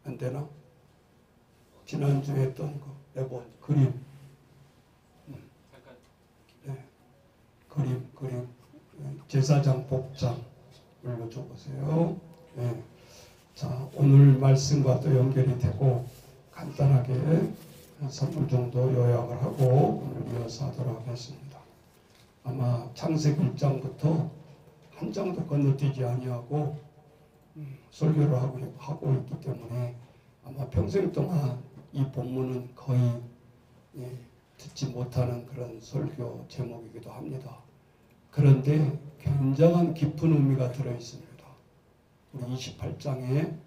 안 되나? 지난주에 했던 거 에보 그림. 네. 그림. 제사장 복장 올려줘 보세요. 네. 자, 오늘 말씀과 또 연결이 되고 간단하게 3분 정도 요약을 하고 오늘 이어서 하도록 하겠습니다. 아마 창세기 1장부터 한 장도 건너뛰지 아니하고 설교를 하고 있기 때문에 아마 평생 동안 이 본문은 거의 듣지 못하는 그런 설교 제목이기도 합니다. 그런데 굉장한 깊은 의미가 들어있습니다. 우리 28장에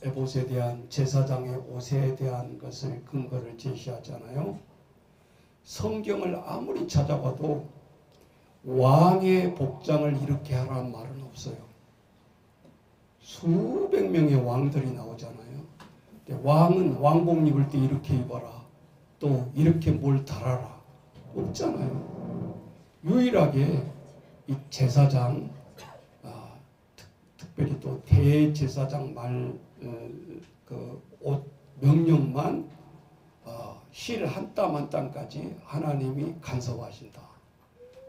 에봇에 대한 제사장의 옷에 대한 것을 근거를 제시하잖아요. 성경을 아무리 찾아봐도 왕의 복장을 이렇게 하라는 말은 없어요. 수백 명의 왕들이 나오잖아요. 왕은 왕복 입을 때 이렇게 입어라. 또 이렇게 뭘 달아라. 없잖아요. 유일하게 이 제사장, 특별히 또 대제사장 옷 명령만 실 한 땀 한 땀까지 하나님이 간섭하신다.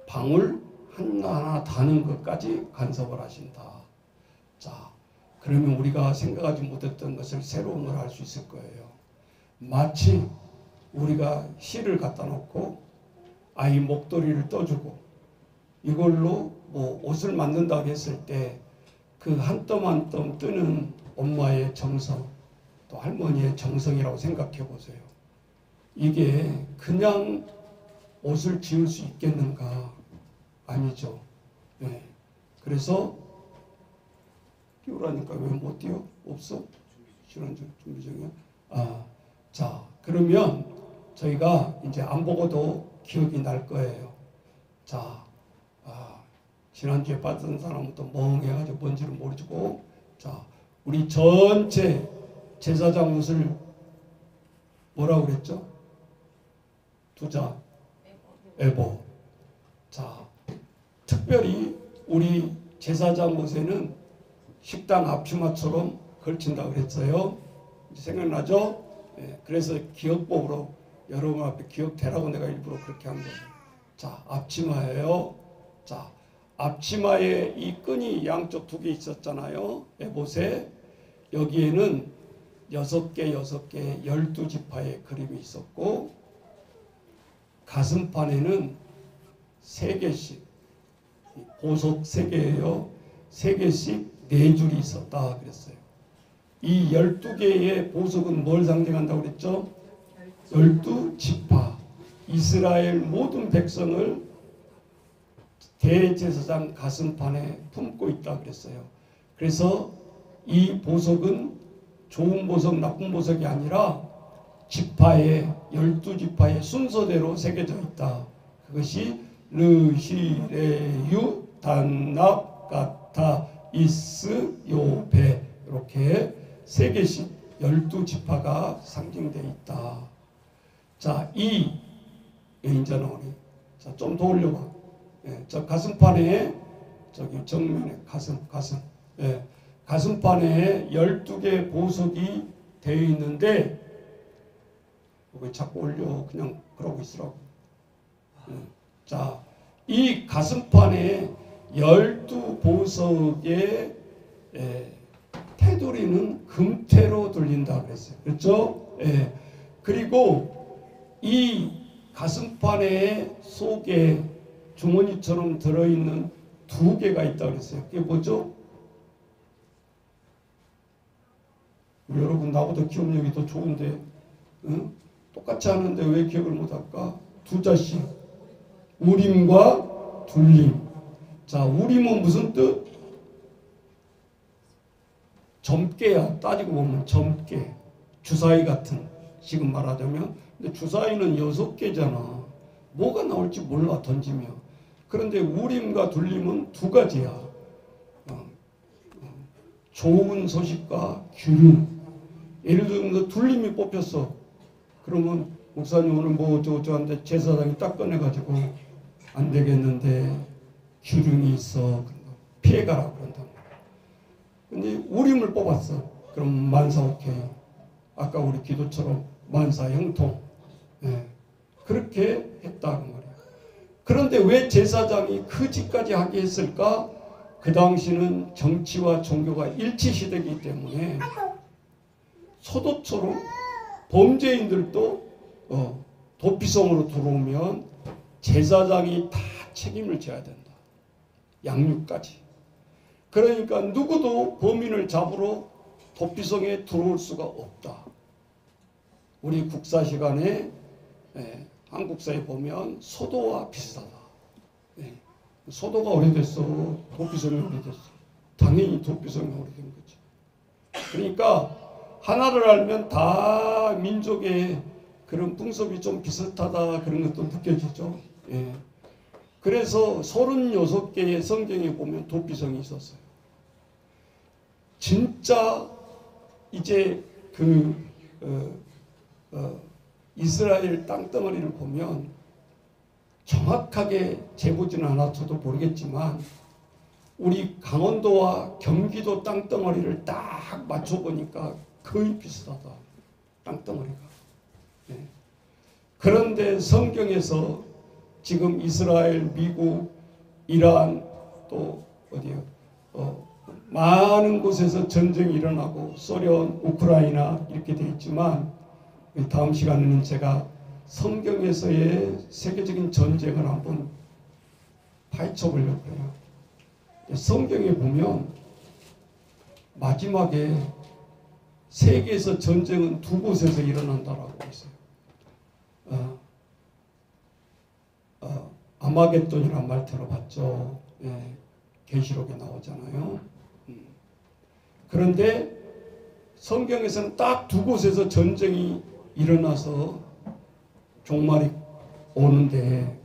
방울 하나하나 다는 것까지 간섭을 하신다. 자, 그러면 우리가 생각하지 못했던 것을 새로운 걸 알 수 있을 거예요. 마치 우리가 실을 갖다 놓고 아이 목도리를 떠주고 이걸로 뭐 옷을 만든다고 했을 때 그 한 뼘 한 뼘 뜨는 엄마의 정성, 또 할머니의 정성이라고 생각해 보세요. 이게 그냥 옷을 지을 수 있겠는가? 아니죠. 네. 그래서 띄우라니까 왜 못 띄워? 없어? 지난주 준비 중이야? 자, 그러면 저희가 이제 안 보고도 기억이 날 거예요. 자, 지난주에 받은 사람부터 멍해가지고 뭔지를 모르고, 자, 우리 전체 제사장 옷을 뭐라고 그랬죠? 두자, 에보. 자, 특별히 우리 제사장 옷에는 식당 앞치마처럼 걸친다고 그랬어요. 생각나죠? 네, 그래서 기억법으로 여러분 앞에 기억되라고 내가 일부러 그렇게 한 거예요. 자, 앞치마예요. 자, 앞치마에 이 끈이 양쪽 2개 있었잖아요. 에봇에. 여기에는 6개, 12지파의 그림이 있었고, 가슴판에는 3개씩, 보석 3개예요. 3개씩 4줄이 있었다 그랬어요. 이 12개의 보석은 뭘 상징한다고 그랬죠? 12지파. 이스라엘 모든 백성을 대제사장 가슴판에 품고 있다 그랬어요. 그래서 이 보석은 좋은 보석, 나쁜 보석이 아니라 지파의 12지파의 순서대로 새겨져 있다. 그것이 르시레유 단납 가타 이스 요베 이렇게 3개씩 12지파가 상징되어 있다. 자, 이 인자 나오니. 자, 좀 더 올려봐. 예, 저 가슴판에 저기 정면에 가슴. 예, 가슴판에 12개 보석이 되어 있는데 왜 자꾸 올려? 그냥 그러고 있으라고. 예, 자, 이 가슴판에 12보석의 테두리는 금태로 돌린다 그랬어요. 그렇죠? 예. 그리고 이 가슴판의 속에 주머니처럼 들어있는 2개가 있다 그랬어요. 그게 뭐죠? 여러분 나보다 기억력이 더 좋은데 응? 똑같이 하는데 왜 기억을 못할까? 2자씩 우림과 둘림. 자, 우림은 무슨 뜻? 점괘야. 따지고 보면 점괘, 주사위 같은, 지금 말하자면. 근데 주사위는 6개잖아. 뭐가 나올지 몰라 던지면. 그런데 우림과 둘림은 2가지야. 좋은 소식과 규륜. 예를 들면 둘림이 뽑혔어. 그러면 목사님 오늘 뭐 어쩌고저쩌고 제사장이 딱 꺼내가지고 안 되겠는데 규륜이 있어. 피해가라 그런단 말이야. 근데 우림을 뽑았어. 그럼 만사 오케이. 아까 우리 기도처럼 만사 형통. 예. 그렇게 했다는 거예요. 그런데 왜 제사장이 그 짓까지 하게 했을까? 그 당시는 정치와 종교가 일치시대이기 때문에 소도처럼 범죄인들도 도피성으로 들어오면 제사장이 다 책임을 져야 된다. 양육까지. 그러니까 누구도 범인을 잡으러 도피성에 들어올 수가 없다. 우리 국사 시간에 한국사에 보면 소도와 비슷하다. 소도가 오래됐어. 도피성이 오래됐어. 당연히 도피성이 오래된 거죠. 그러니까 하나를 알면 다 민족의 그런 풍습이 좀 비슷하다 그런 것도 느껴지죠. 예. 그래서 36개의 성경에 보면 도피성이 있었어요. 진짜 이제 이스라엘 땅덩어리를 보면 정확하게 재보지는 않았어도 모르겠지만 우리 강원도와 경기도 땅덩어리를 딱 맞춰보니까 거의 비슷하다. 땅덩어리가. 네. 그런데 성경에서 지금 이스라엘, 미국, 이란 또 어디요? 많은 곳에서 전쟁이 일어나고 소련, 우크라이나 이렇게 되어 있지만 다음 시간에는 제가 성경에서의 세계적인 전쟁을 한번 파헤쳐 보려고 해요. 성경에 보면 마지막에 세계에서 전쟁은 두 곳에서 일어난다라고 있어요. 아마겟돈이란 말 들어봤죠? 예, 계시록에 나오잖아요. 그런데 성경에서는 딱 두 곳에서 전쟁이 일어나서 종말이 오는데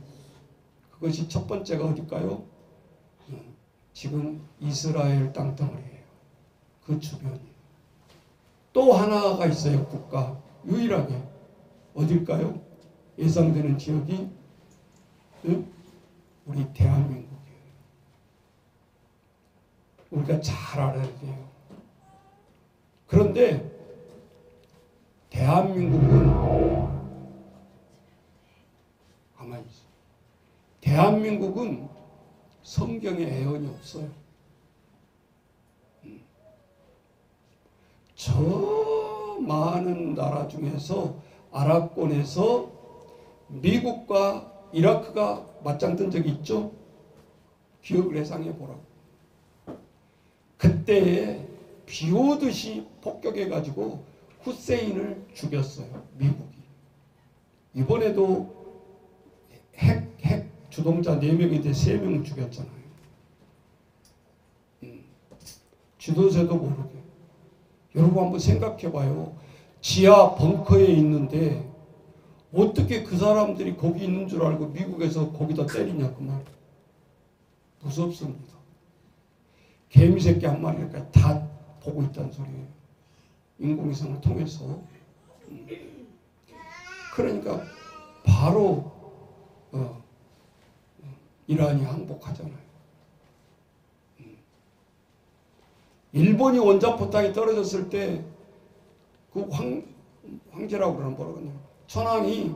그것이 첫 번째가 어딜까요? 지금 이스라엘 땅덩어리예요. 그 주변이. 또 하나가 있어요. 국가. 유일하게. 어딜까요? 예상되는 지역이 우리 대한민국이에요. 우리가 잘 알아야 돼요. 그런데 대한민국은 가만히 있어요. 대한민국은 성경에 애언이 없어요. 저 많은 나라 중에서 아랍권에서 미국과 이라크가 맞짱 뜬 적이 있죠? 기억을 해상해 보라고. 그때에 비 오듯이 폭격해가지고 후세인을 죽였어요. 미국이. 이번에도 핵 주동자 4명인데 3명 죽였잖아요. 지도새도 모르게. 여러분 한번 생각해봐요. 지하 벙커에 있는데 어떻게 그 사람들이 거기 있는 줄 알고 미국에서 거기다 때리냐 그 말. 무섭습니다. 개미새끼 한 마리까지 다 보고 있다는 소리예요. 인공위성을 통해서. 그러니까 바로 이란이 항복하잖아요. 일본이 원자포탄이 떨어졌을 때 그 황제라고 그러는 뭐라고 하냐. 천황이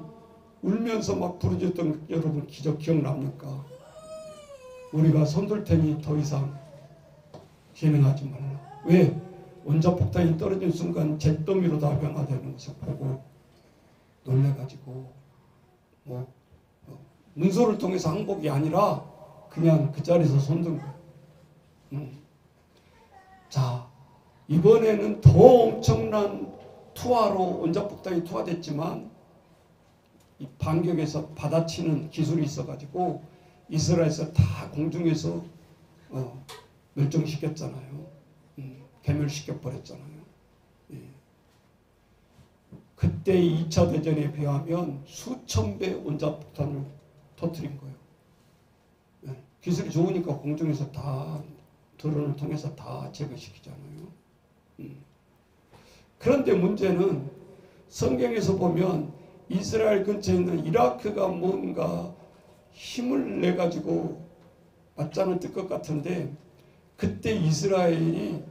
울면서 막 부르짖었던 여러분 기억납니까? 우리가 손들 테니 더 이상 진행하지 말라. 왜? 원자폭탄이 떨어진 순간 잿더미로 다 변화되는 것을 보고 놀래가지고 문서를 통해서 항복이 아니라 그냥 그 자리에서 손든 거예요. 자, 이번에는 더 엄청난 투하로 원자폭탄이 투하됐지만 이 반격에서 받아치는 기술이 있어가지고 이스라엘에서 다 공중에서 멸종시켰잖아요. 괴멸시켜버렸잖아요. 예. 그때 2차 대전에 비하면 수천 배 원자폭탄을 터뜨린 거예요. 예. 기술이 좋으니까 공중에서 다 드론을 통해서 다 제거시키잖아요. 그런데 문제는 성경에서 보면 이스라엘 근처에 있는 이라크가 뭔가 힘을 내가지고 맞짱을 뜰 것 같은데 그때 이스라엘이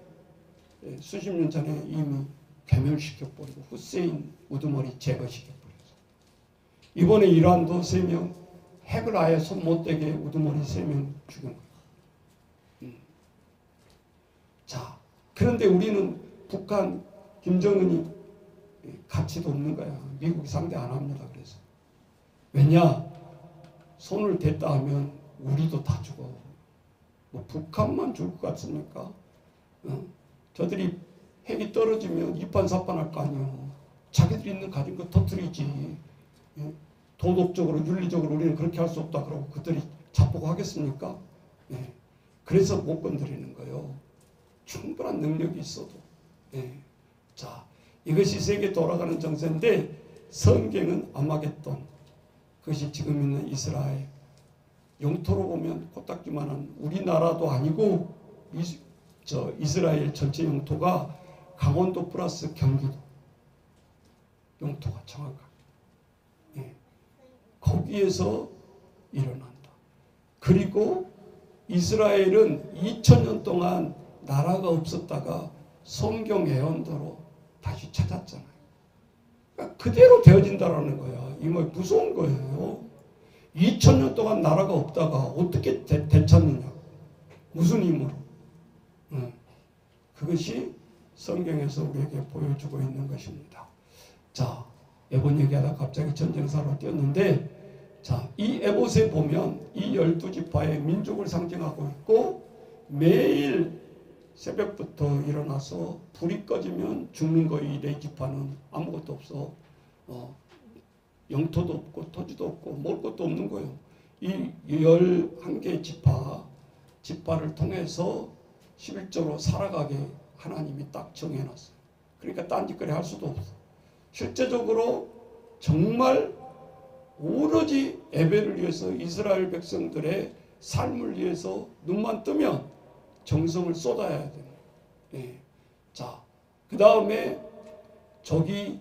수십 년 전에 이미 괴멸시켜버리고 후세인 우두머리 제거시켜버렸어. 이번에 이란도 3명, 핵을 아예 손 못 대게 우두머리 3명 죽인 거야. 자, 그런데 우리는 북한 김정은이 가치도 없는 거야. 미국이 상대 안 합니다. 그래서 왜냐? 손을 댔다 하면 우리도 다 죽어. 뭐 북한만 죽을 것 같습니까? 저들이 핵이 떨어지면 이판사판할 거 아니에요. 자기들이 있는 가진 거 터뜨리지. 도덕적으로 윤리적으로 우리는 그렇게 할 수 없다 그러고 그들이 자보고 하겠습니까? 그래서 못 건드리는 거예요. 충분한 능력이 있어도. 자, 이것이 세계 돌아가는 정세인데 성경은 아마겟돈, 그것이 지금 있는 이스라엘, 영토로 보면 코딱지만한 우리나라도 아니고 이스라엘 전체 영토가 강원도 플러스 경기도 영토가 정확하게 거기에서 일어난다. 그리고 이스라엘은 2000년 동안 나라가 없었다가 성경 예언대로 다시 찾았잖아요. 그러니까 그대로 되어진다라는 거야. 이 말 무서운 거예요. 2000년 동안 나라가 없다가 어떻게 되찾느냐. 무슨 힘으로. 그것이 성경에서 우리에게 보여주고 있는 것입니다. 자, 에봇 얘기하다 갑자기 전쟁사로 뛰었는데, 자, 이 에봇에 보면 이 12지파의 민족을 상징하고 있고, 매일 새벽부터 일어나서 불이 꺼지면 죽는 거. 이 4지파는 아무것도 없어. 영토도 없고 토지도 없고 먹을 것도 없는 거예요. 이 11개 지파를 통해서 11조로 살아가게 하나님이 딱 정해놨어요. 그러니까 딴짓거리 할 수도 없어. 실제적으로 정말 오로지 예배를 위해서 이스라엘 백성들의 삶을 위해서 눈만 뜨면 정성을 쏟아야 돼요. 자, 그 다음에 저기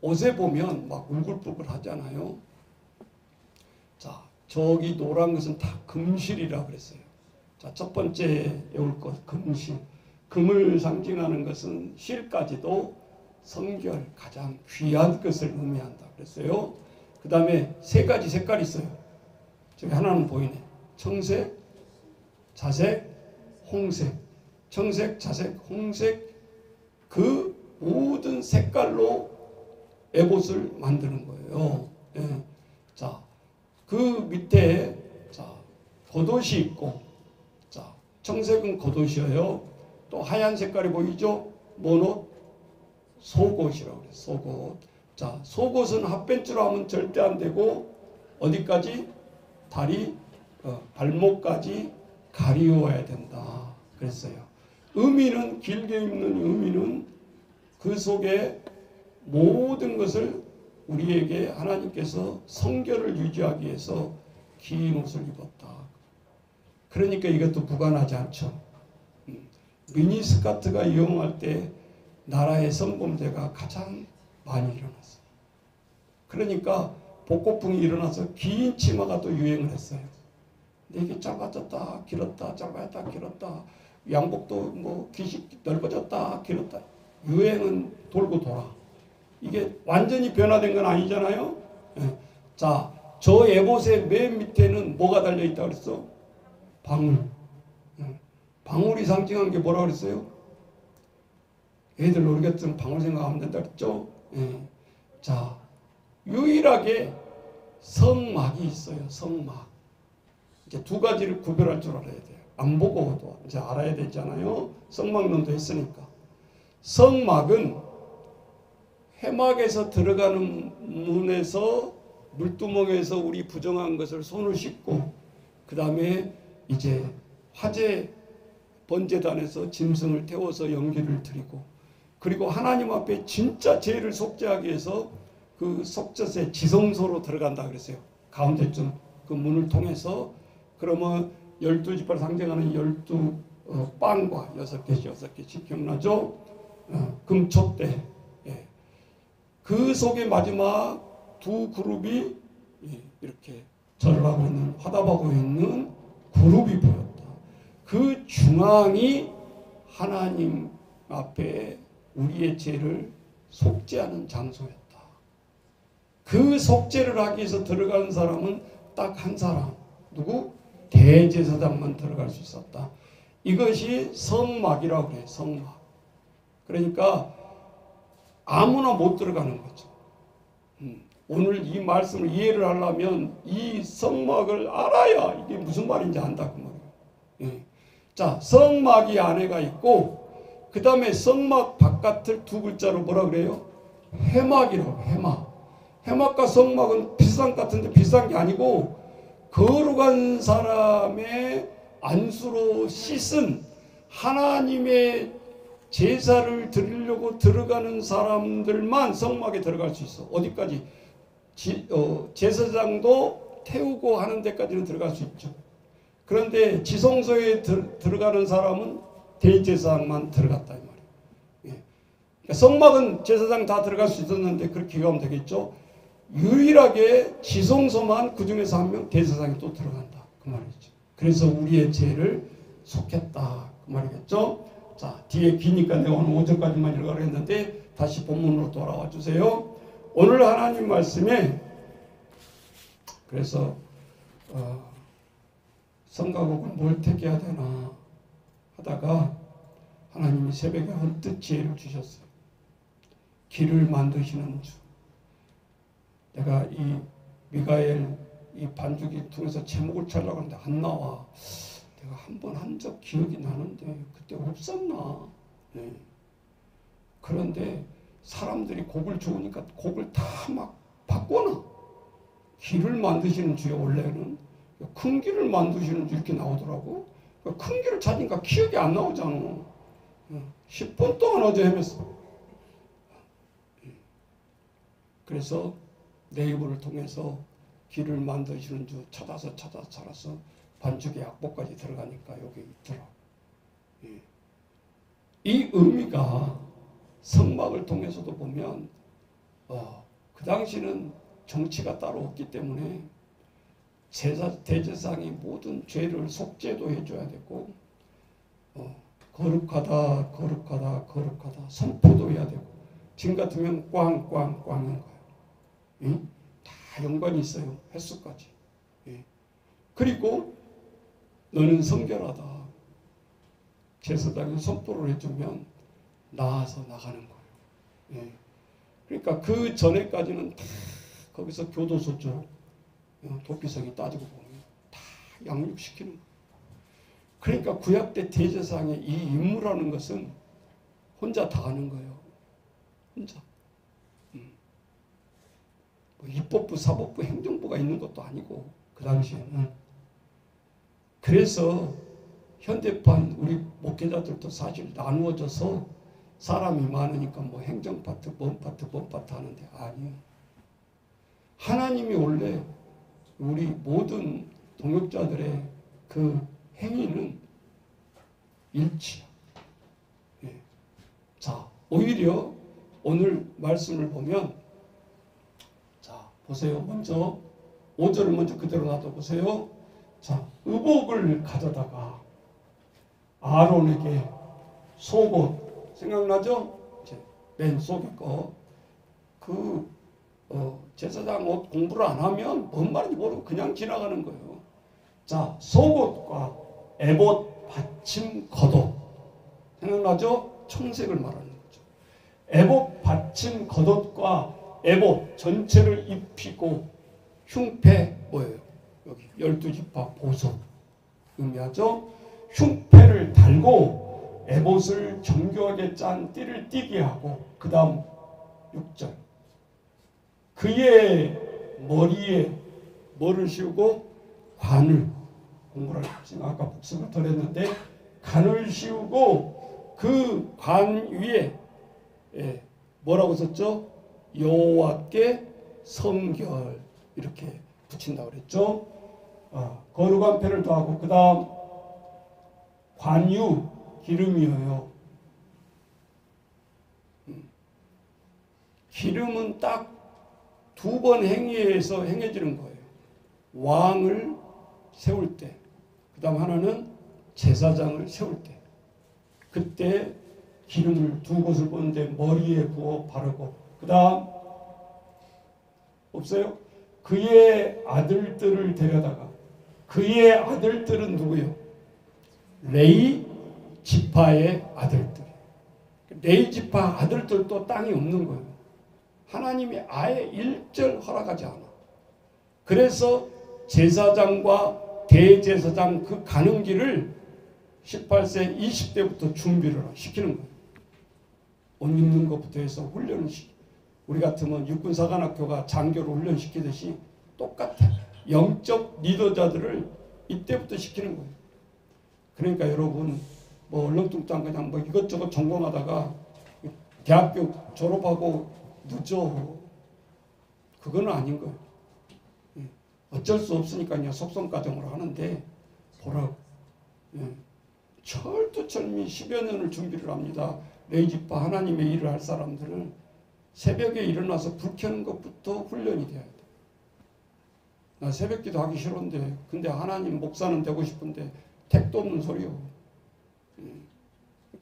옷에 보면 막 울글불글 하잖아요. 자, 저기 노란 것은 다 금실이라 그랬어요. 자, 첫 번째 외울 것 금실. 금을 상징하는 것은 실까지도 성결, 가장 귀한 것을 의미한다 그랬어요. 그 다음에 3가지 색깔이 있어요. 저기 하나는 보이네. 청색, 자색, 홍색. 청색, 자색, 홍색, 그 모든 색깔로 에봇을 만드는 거예요. 자, 그 밑에 겉옷이 있고, 자, 청색은 겉옷이에요. 또 하얀 색깔이 보이죠? 뭔 옷? 속옷이라고 그래요. 속옷. 자, 속옷은 핫팬츠로 하면 절대 안 되고 어디까지? 다리, 발목까지 가리워야 된다 그랬어요. 의미는, 길게 입는 의미는 그 속에 모든 것을 우리에게 하나님께서 성결을 유지하기 위해서 긴 옷을 입었다. 그러니까 이것도 무관하지 않죠. 미니스커트가 이용할 때 나라의 성범죄가 가장 많이 일어났어요. 그러니까 복고풍이 일어나서 긴 치마가 또 유행을 했어요. 근데 이게 짧아졌다 길었다 짧아졌다 길었다, 양복도 뭐 깃이 넓어졌다 길었다, 유행은 돌고 돌아. 이게 완전히 변화된 건 아니잖아요. 자, 저 에봇의 맨 밑에는 뭐가 달려있다 그랬어? 방울. 방울이 상징한 게 뭐라 그랬어요? 애들 놀겠으면 방울 생각하면 된다 그랬죠? 자, 유일하게 성막이 있어요. 성막. 이제 2가지를 구별할 줄 알아야 돼요. 안 보고도 이제 알아야 되잖아요. 성막론도 했으니까. 성막은 해막에서 들어가는 문에서 물두멍에서 우리 부정한 것을 손을 씻고, 그 다음에 이제 화재 번제단에서 짐승을 태워서 연기를 드리고, 그리고 하나님 앞에 진짜 죄를 속죄하기 위해서 그 속죄의 지성소로 들어간다 그랬어요. 가운데쯤 그 문을 통해서. 그러면 12지파를 상징하는 12빵과 6개씩 기억나죠? 금촛대. 그 속에 마지막 2 그룹이 이렇게 절을 하고 있는, 화답하고 있는 그룹이 보였다. 그 중앙이 하나님 앞에 우리의 죄를 속죄하는 장소였다. 그 속죄를 하기 위해서 들어가는 사람은 딱 한 사람, 누구? 대제사장만 들어갈 수 있었다. 이것이 성막이라고 그래요. 성막. 그러니까 아무나 못 들어가는 거죠. 오늘 이 말씀을 이해를 하려면 이 성막을 알아야 이게 무슨 말인지 안다 그 말이에요. 예. 자, 성막이 안에가 있고 그 다음에 성막 바깥을 두 글자로 뭐라 그래요? 회막이라고. 회막. 회막과 성막은 비슷한 것 같은데 비슷한 게 아니고 거룩한 사람의 안수로 씻은 하나님의 제사를 드리려고 들어가는 사람들만 성막에 들어갈 수 있어. 어디까지? 제사장도 태우고 하는 데까지는 들어갈 수 있죠. 그런데 지성소에 들어가는 사람은 대제사장만 들어갔다 이 말이에요. 예. 그러니까 성막은 제사장 다 들어갈 수 있었는데 그렇게 가면 되겠죠. 유일하게 지성소만 그 중에서 한 명 대제사장이 또 들어간다 그 말이죠. 그래서 우리의 죄를 속했다 그 말이겠죠. 자, 뒤에 기니까 내가 오늘 5절까지만 읽으려고 했는데 다시 본문으로 돌아와 주세요. 오늘 하나님 말씀에 그래서 성가곡을 뭘 택해야 되나 하다가 하나님이 새벽에 언뜻 지혜를 주셨어요. 길을 만드시는 주. 내가 이 미가엘 이 반주기 통해서 제목을 찾으려고 하는데 안 나와. 내가 한 번 한 적 기억이 나는데 그때 없었나. 네. 그런데 사람들이 곡을 좋으니까 곡을 다 막 바꿔놔. 길을 만드시는 주요 원래는 큰 길을 만드시는 주 이렇게 나오더라고. 큰 길을 찾으니까 기억이 안 나오잖아. 10분 동안 어제 헤맸어. 그래서 네이버를 통해서 길을 만드시는 주 찾아서 반죽의 악보까지 들어가니까 여기 있더라. 이 의미가 성막을 통해서도 보면 그 당시는 정치가 따로 없기 때문에 대제사장이 모든 죄를 속죄도 해줘야 되고 거룩하다 선포도 해야 되고 지금 같으면 꽝꽝꽝인 거예요. 응? 다 연관이 있어요. 횟수까지. 예. 그리고 너는 성결하다. 제사장이 선포를 해주면 나아서 나가는 거예요. 예. 그러니까 그 전에까지는 다 거기서 교도소죠. 도피성이 따지고 보면 다 양육시키는 거예요. 그러니까 구약 때 대제사장의 이 임무라는 것은 혼자 다 하는 거예요. 혼자. 뭐 입법부, 사법부, 행정부가 있는 것도 아니고 그 당시에는. 그래서 현대판 우리 목회자들도 사실 나누어져서 사람이 많으니까 뭐 행정 파트, 뭔 파트 하는데 아니에요. 하나님이 원래 우리 모든 동역자들의 그 행위는 일치야. 예. 자, 오히려 오늘 말씀을 보면 자, 보세요. 먼저 5절을 먼저 그대로 놔둬보세요. 자, 의복을 가져다가 아론에게 속옷 생각나죠? 이제 맨 속에 제사장 옷 공부를 안 하면 뭔 말인지 모르고 그냥 지나가는 거예요. 자, 속옷과 에봇 받침 겉옷 생각나죠? 청색을 말하는 거죠. 에봇 받침 겉옷과 에봇 전체를 입히고 흉패 뭐예요? 여기 12지파 보석 의미하죠. 흉패를 달고 에봇을 정교하게 짠 띠를 띠게 하고 그 다음 6절 그의 머리에 뭐를 씌우고 관을 공부를 지금 아까 복습을 덜 했는데 관을 씌우고 그 관 위에 뭐라고 썼죠? 여호와께 성결 이렇게 붙인다고 그랬죠. 거룩한 패를 더하고 그 다음 관유 기름이에요. 기름은 딱 두 번 행위에서 행해지는 거예요. 왕을 세울 때, 그 다음 하나는 제사장을 세울 때. 그때 기름을 두 곳을 부었는데 머리에 부어 바르고 그 다음 없어요? 그의 아들들을 데려다가 그의 아들들은 누구요? 레위 지파의 아들들. 레위 지파 아들들도 땅이 없는 거예요. 하나님이 아예 일절 허락하지 않아. 그래서 제사장과 대제사장 그 가는 길을 18세 20대부터 준비를 시키는 거예요. 옷 입는 것부터 해서 훈련을 시키고 우리 같으면 육군사관학교가 장교를 훈련시키듯이 똑같아. 영적 리더자들을 이때부터 시키는 거예요. 그러니까 여러분 뭐 얼렁뚱땅 그냥 뭐 이것저것 전공하다가 대학교 졸업하고 늦어. 그건 아닌 거예요. 어쩔 수 없으니까 그냥 속성가정으로 하는데 보라고. 철두철미 10여 년을 준비를 합니다. 레위지파 하나님의 일을 할 사람들은 새벽에 일어나서 불 켜는 것부터 훈련이 돼야 돼. 나 새벽기도 하기 싫은데 근데 하나님 목사는 되고 싶은데 택도 없는 소리요.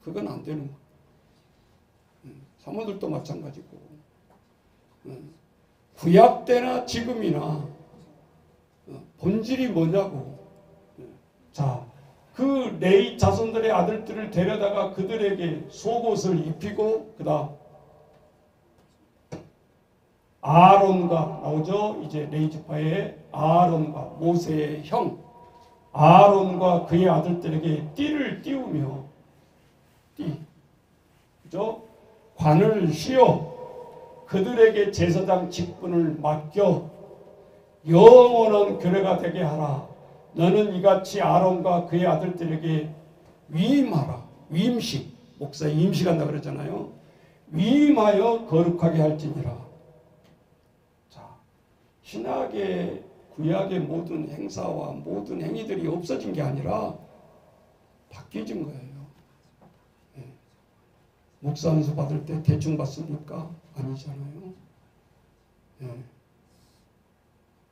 그건 안 되는 거야. 사모들도 마찬가지고. 구약 때나 지금이나 본질이 뭐냐고. 자, 그 레위 자손들의 아들들을 데려다가 그들에게 속옷을 입히고 그 다음 아론과 나오죠. 이제 레위 지파의 아론과 모세의 형 아론과 그의 아들들에게 띠를 띄우며 그죠? 관을 씌워 그들에게 제사장 직분을 맡겨 영원한 교례가 되게 하라. 너는 이같이 아론과 그의 아들들에게 위임하라. 위임식. 목사 임식한다 그러잖아요. 위임하여 거룩하게 할지니라. 자, 신약의 구약의 모든 행사와 모든 행위들이 없어진 게 아니라 바뀌어진 거예요. 목사 안수 받을 때 대충 받습니까? 아니잖아요.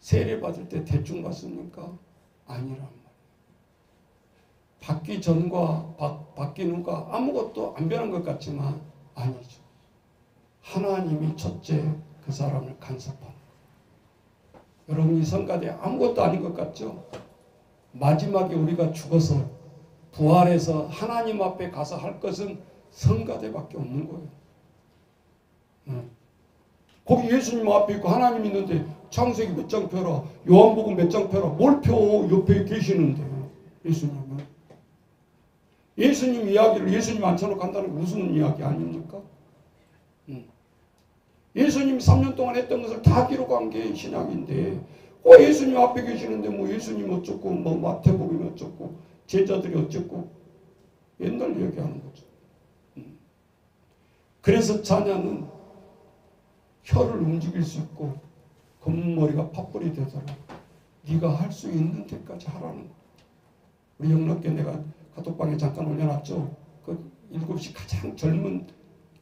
세례 받을 때 대충 받습니까? 아니란 말이에요. 받기 전과 받기 후가 아무것도 안 변한 것 같지만 아니죠. 하나님이 첫째 그 사람을 간섭하는 거예요. 여러분이 성가대 아무것도 아닌 것 같죠? 마지막에 우리가 죽어서 부활해서 하나님 앞에 가서 할 것은 성가대밖에 없는 거예요. 거기 예수님 앞에 있고 하나님 있는데 창세기 몇 장 펴라, 요한복음 몇 장 펴라, 뭘 펴? 옆에 계시는데 예수님은. 예수님 이야기를 예수님 앉혀놓고 한다는 게 무슨 이야기 아닙니까? 예수님 3년 동안 했던 것을 다 기록한 게 신약인데 예수님 앞에 계시는데 뭐 예수님 어쩌고 뭐 마태복음이 어쩌고 제자들이 어쩌고 옛날 얘기하는 거죠. 그래서 자녀는 혀를 움직일 수 있고 검은 머리가 팥불이 되도록 네가 할 수 있는 데까지 하라는 거예요. 우리 영락교 내가 카톡방에 잠깐 올려놨죠. 그 7시 가장 젊은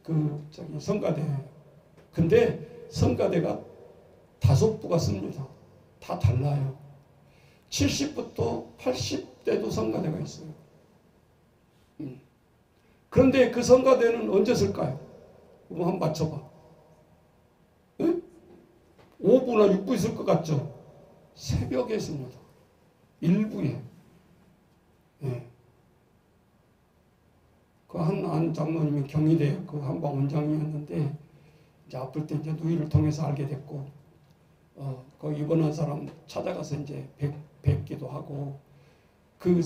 그 성가대예요. 근데 성가대가 5부가 씁니다. 다 달라요. 70부터 80대도 성가대가 있어요. 그런데 그 성가대는 언제 쓸까요? 한번 맞춰봐. 5부나 6부 있을 것 같죠? 새벽에 씁니다. 일부에. 그 한 장로님이 경희대 그 한방 원장이었는데 이제 아플 때 이제 누이를 통해서 알게 됐고 그 입원한 사람 찾아가서 이제 뵙기도 하고 그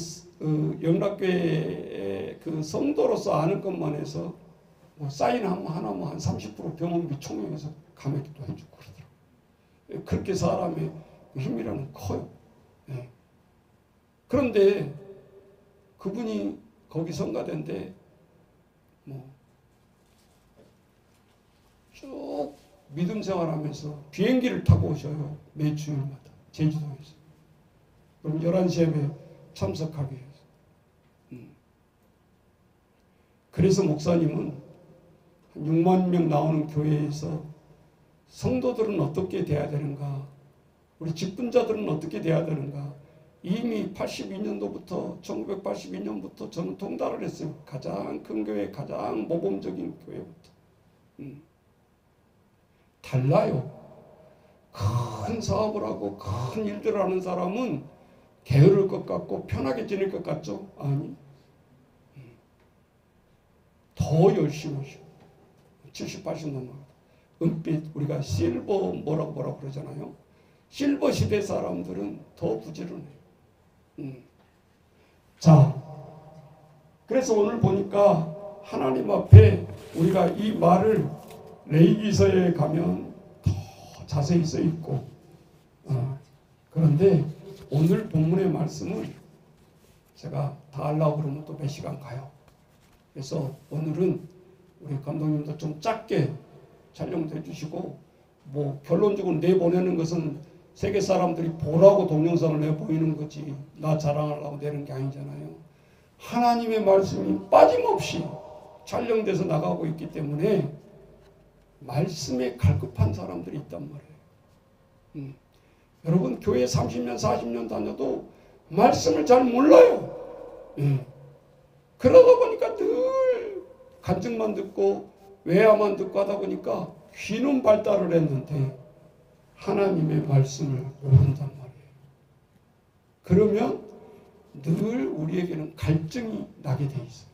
영락교회 그 성도로서 아는 것만 해서 뭐 사인 하나만 한 30% 병원비 총용해서 감액도 해주고 그러더라고요. 그렇게 사람의 힘이라는 커요. 그런데 그분이 거기 성가대인데 뭐 쭉 믿음 생활하면서 비행기를 타고 오셔요. 매 주일마다 제주도에서. 그럼 11시에 참석하기 위해서. 그래서 목사님은 한 6만 명 나오는 교회에서 성도들은 어떻게 돼야 되는가, 우리 직분자들은 어떻게 돼야 되는가, 이미 82년도부터 1982년부터 저는 통달을 했어요. 가장 큰 교회, 가장 모범적인 교회부터. 달라요. 큰 사업을 하고 큰 일들을 하는 사람은 게으를 것 같고 편하게 지낼 것 같죠? 아니. 더 열심히 하셔. 70, 80 넘어가요. 은빛, 우리가 실버 뭐라고 그러잖아요. 실버 시대 사람들은 더 부지런해요. 자, 그래서 오늘 보니까 하나님 앞에 우리가 이 말을 레위기서에 가면 더 자세히 써 있고, 그런데 오늘 본문의 말씀은 제가 다 하려고 그러면 또 몇 시간 가요. 그래서 오늘은 우리 감독님도 좀 짧게 촬영도 해주시고, 뭐 결론적으로 내보내는 것은 세계 사람들이 보라고 동영상을 내보이는 거지 나 자랑하려고 내는 게 아니잖아요. 하나님의 말씀이 빠짐없이 촬영돼서 나가고 있기 때문에 말씀에 갈급한 사람들이 있단 말이에요. 여러분 교회 30년 40년 다녀도 말씀을 잘 몰라요. 그러다 보니까 늘 간증만 듣고 외화만 듣고 하다 보니까 귀는 발달을 했는데 하나님의 말씀을 모른단 말이에요. 그러면 늘 우리에게는 갈증이 나게 돼 있어요.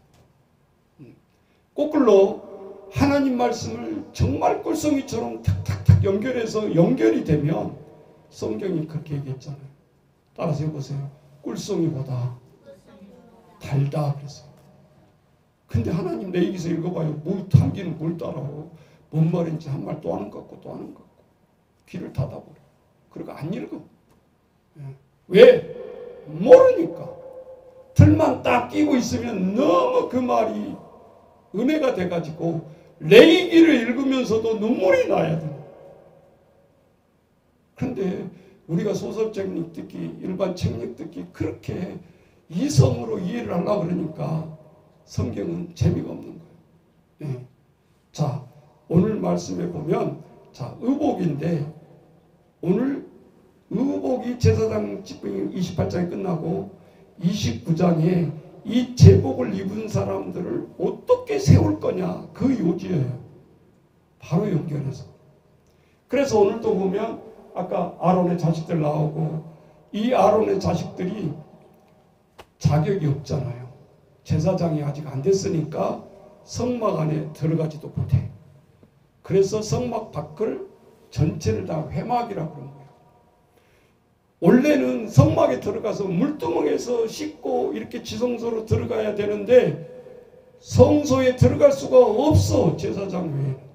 거꾸로 하나님 말씀을 정말 꿀송이처럼 탁탁탁 연결해서 연결이 되면 성경이 그렇게 얘기했잖아요. 따라서 해보세요. 꿀송이보다 달다 그랬어요. 근데 하나님 내 얘기서 읽어봐요. 뭐 달기는 뭘 따라요. 뭔 말인지 한 말 또 하는 것 같고 또 하는 것 같고 귀를 닫아버려. 그리고 안 읽어. 왜? 모르니까. 틀만 딱 끼고 있으면 너무 그 말이 은혜가 돼가지고 레위기를 읽으면서도 눈물이 나야 돼. 그런데 우리가 소설책 읽기, 일반 책 읽기 그렇게 이성으로 이해를 하려고 그러니까 성경은 재미가 없는 거예요. 자, 오늘 말씀에 보면 자, 의복인데 오늘 의복이 제사장 집행 28장이 끝나고 29장에 이 제복을 입은 사람들을 어떻게 세울 거냐 그 요지예요. 바로 연결해서. 그래서 오늘도 보면 아까 아론의 자식들 나오고 이 아론의 자식들이 자격이 없잖아요. 제사장이 아직 안 됐으니까 성막 안에 들어가지도 못해. 그래서 성막 밖을 전체를 다 회막이라고 그런 거예요. 원래는 성막에 들어가서 물두멍에서 씻고 이렇게 지성소로 들어가야 되는데 성소에 들어갈 수가 없어. 제사장 외에는.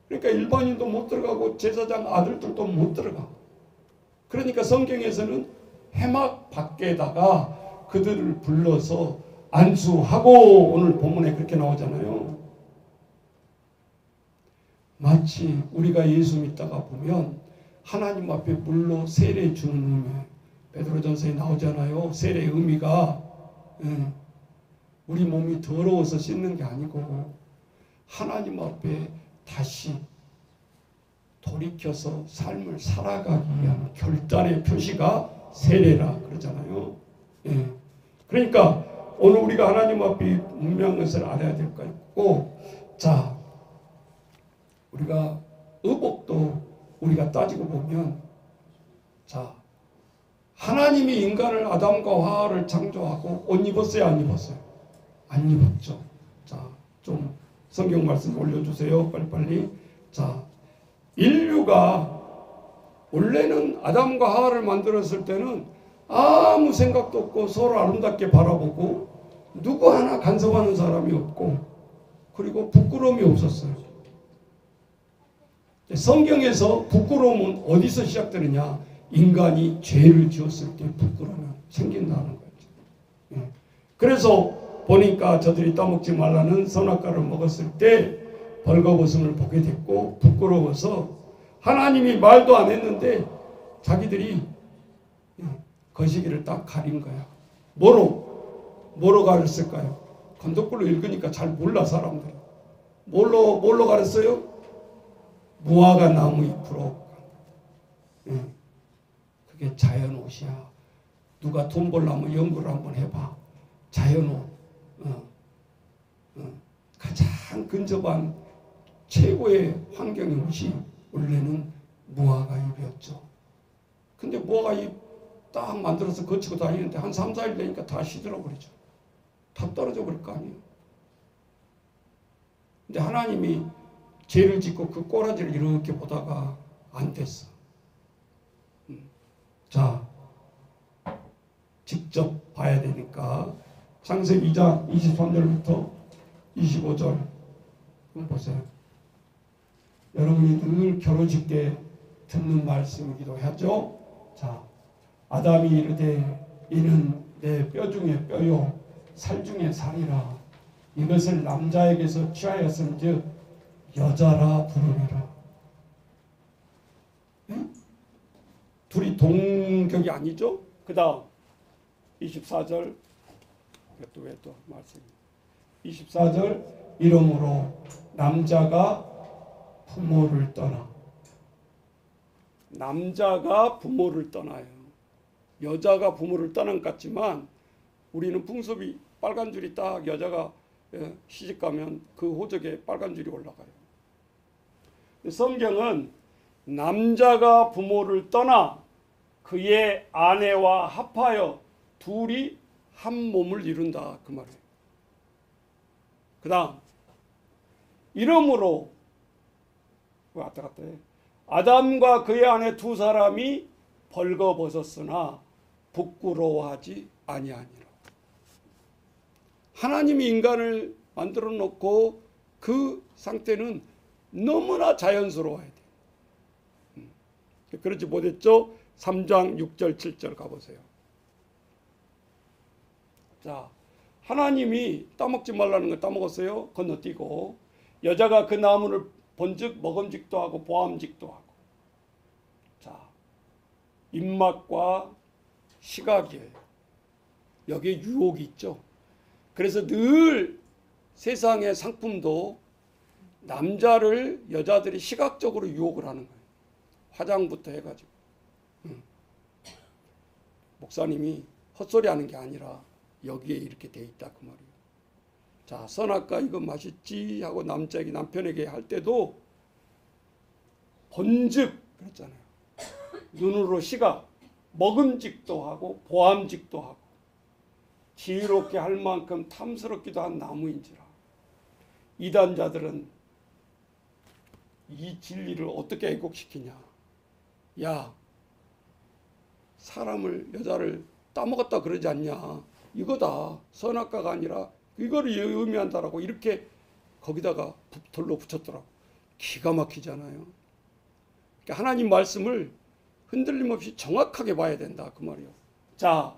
그러니까 일반인도 못 들어가고 제사장 아들들도 못 들어가. 그러니까 성경에서는 회막 밖에다가 그들을 불러서 안수하고 오늘 본문에 그렇게 나오잖아요. 마치 우리가 예수 믿다가 보면 하나님 앞에 물로 세례 주는 의미, 베드로전서에 나오잖아요. 세례의 의미가 우리 몸이 더러워서 씻는 게 아니고 하나님 앞에 다시 돌이켜서 삶을 살아가기 위한 결단의 표시가 세례라 그러잖아요. 그러니까 오늘 우리가 하나님 앞에 분명한 것을 알아야 될 거 있고, 자, 우리가 의복도 우리가 따지고 보면, 자, 하나님이 인간을 아담과 하와를 창조하고 옷 입었어요, 안 입었어요? 안 입었죠. 자, 좀 성경 말씀 올려주세요, 빨리빨리. 자, 인류가 원래는 아담과 하와를 만들었을 때는 아무 생각도 없고 서로 아름답게 바라보고 누구 하나 간섭하는 사람이 없고 그리고 부끄러움이 없었어요. 성경에서 부끄러움은 어디서 시작되느냐? 인간이 죄를 지었을 때 부끄러움이 생긴다는 거죠. 그래서 보니까 저들이 따먹지 말라는 선악과를 먹었을 때 벌거벗음을 보게 됐고 부끄러워서 하나님이 말도 안 했는데 자기들이 거시기를 딱 가린 거야. 뭐로 가렸을까요? 건더글로 읽으니까 잘 몰라 사람들이. 뭘로 가렸어요? 무화과 나무 잎으로. 그게 자연 옷이야. 누가 돈 벌려면 연구를 한번 해봐. 자연호 가장 근접한 최고의 환경의 옷이 원래는 무화과잎이었죠. 근데 무화과잎 딱 만들어서 거치고 다니는데 한 3, 4일 되니까 다 시들어 버리죠. 다 떨어져 버릴 거 아니에요. 근데 하나님이 죄를 짓고 그 꼬라지를 이렇게 보다가 안 됐어. 자, 직접 봐야 되니까 창세기 2장 23절부터 25절 한번 보세요. 여러분이 늘 결혼식 때 듣는 말씀이기도 하죠. 자, 아담이 이르되 이는 내 뼈 중에 뼈요 살 중에 살이라. 이것을 남자에게서 취하였은즉 여자라 부르리라. 응? 둘이 동격이 아니죠? 그 다음 24절 이것도 왜 또 말씀 24절 이러므로 남자가 부모를 떠나. 남자가 부모를 떠나요. 여자가 부모를 떠난 것 같지만 우리는 풍습이 빨간 줄이 딱 여자가 시집가면 그 호적에 빨간 줄이 올라가요. 성경은 남자가 부모를 떠나 그의 아내와 합하여 둘이 한 몸을 이룬다 그 말이에요. 그 다음 이러므로 왔다 갔다 해. 아담과 그의 아내 두 사람이 벌거벗었으나 부끄러워하지 아니하니라. 하나님이 인간을 만들어 놓고 그 상태는 너무나 자연스러워야 돼요. 그렇지 못했죠? 3장 6절 7절 가보세요. 자, 하나님이 따먹지 말라는 거 따먹었어요. 건너뛰고 여자가 그 나무를 본즉 먹음직도 하고 보암직도 하고. 자, 입맛과 시각이에요. 여기에 유혹이 있죠. 그래서 늘 세상의 상품도 남자를 여자들이 시각적으로 유혹을 하는 거예요. 화장부터 해가지고. 목사님이 헛소리 하는 게 아니라 여기에 이렇게 돼 있다 그 말이에요. 자, 선악과 이거 맛있지 하고 남편에게 할 때도 본즉 그랬잖아요. 눈으로 시각, 먹음직도 하고 보암직도 하고 지혜롭게 할 만큼 탐스럽기도 한 나무인지라. 이단자들은 이 진리를 어떻게 왜곡시키냐. 야, 사람을 여자를 따먹었다 그러지 않냐. 이거다. 선악과가 아니라 이거를 의미한다라고 이렇게 거기다가 돌로 붙였더라고. 기가 막히잖아요. 그러니까 하나님 말씀을 흔들림 없이 정확하게 봐야 된다 그 말이요. 자,